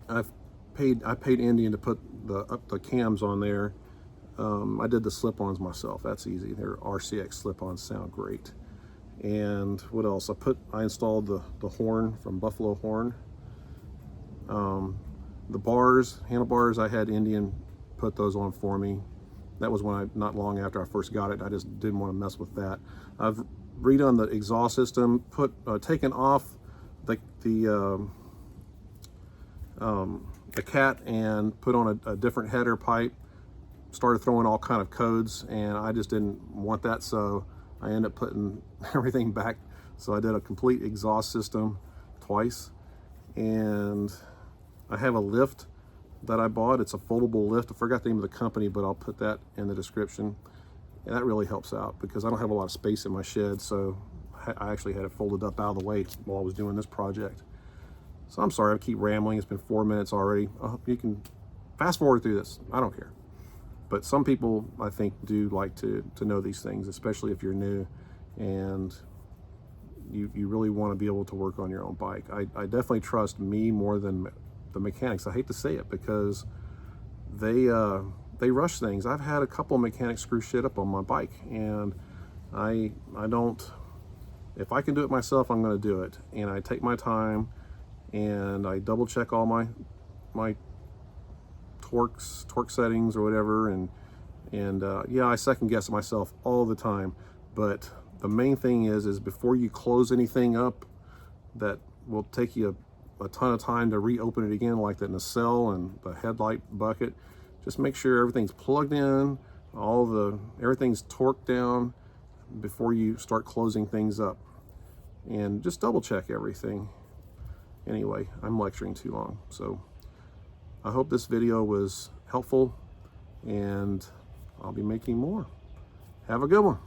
I paid Indian to put the cams on there. I did the slip-ons myself. That's easy. Their RCX slip-ons sound great. And what else? I installed the horn from Buffalo Horn. The bars, handlebars, I had Indian put those on for me. That was not long after I first got it. I just didn't want to mess with that. I've redone the exhaust system, taken off the cat and put on a different header pipe. Started throwing all kind of codes, and I just didn't want that, so I ended up putting everything back. So I did a complete exhaust system twice, and I have a lift that I bought. It's a foldable lift. I forgot the name of the company, but I'll put that in the description. And that really helps out because I don't have a lot of space in my shed, so I actually had it folded up out of the way while I was doing this project. So I'm sorry, I keep rambling. It's been 4 minutes already. You can fast forward through this. I don't care. But some people, I think, do like to know these things, especially if you're new and you really want to be able to work on your own bike. I definitely trust me more than the mechanics. I hate to say it because they rush things. I've had a couple of mechanics screw shit up on my bike, and I don't. If I can do it myself, I'm going to do it, and I take my time and I double check all my torque settings or whatever, and yeah, I second guess myself all the time. But the main thing is before you close anything up that will take you a ton of time to reopen it again, like the nacelle and the headlight bucket, just make sure everything's plugged in, everything's torqued down before you start closing things up, and just double check everything. Anyway, I'm lecturing too long, so I hope this video was helpful, and I'll be making more. Have a good one.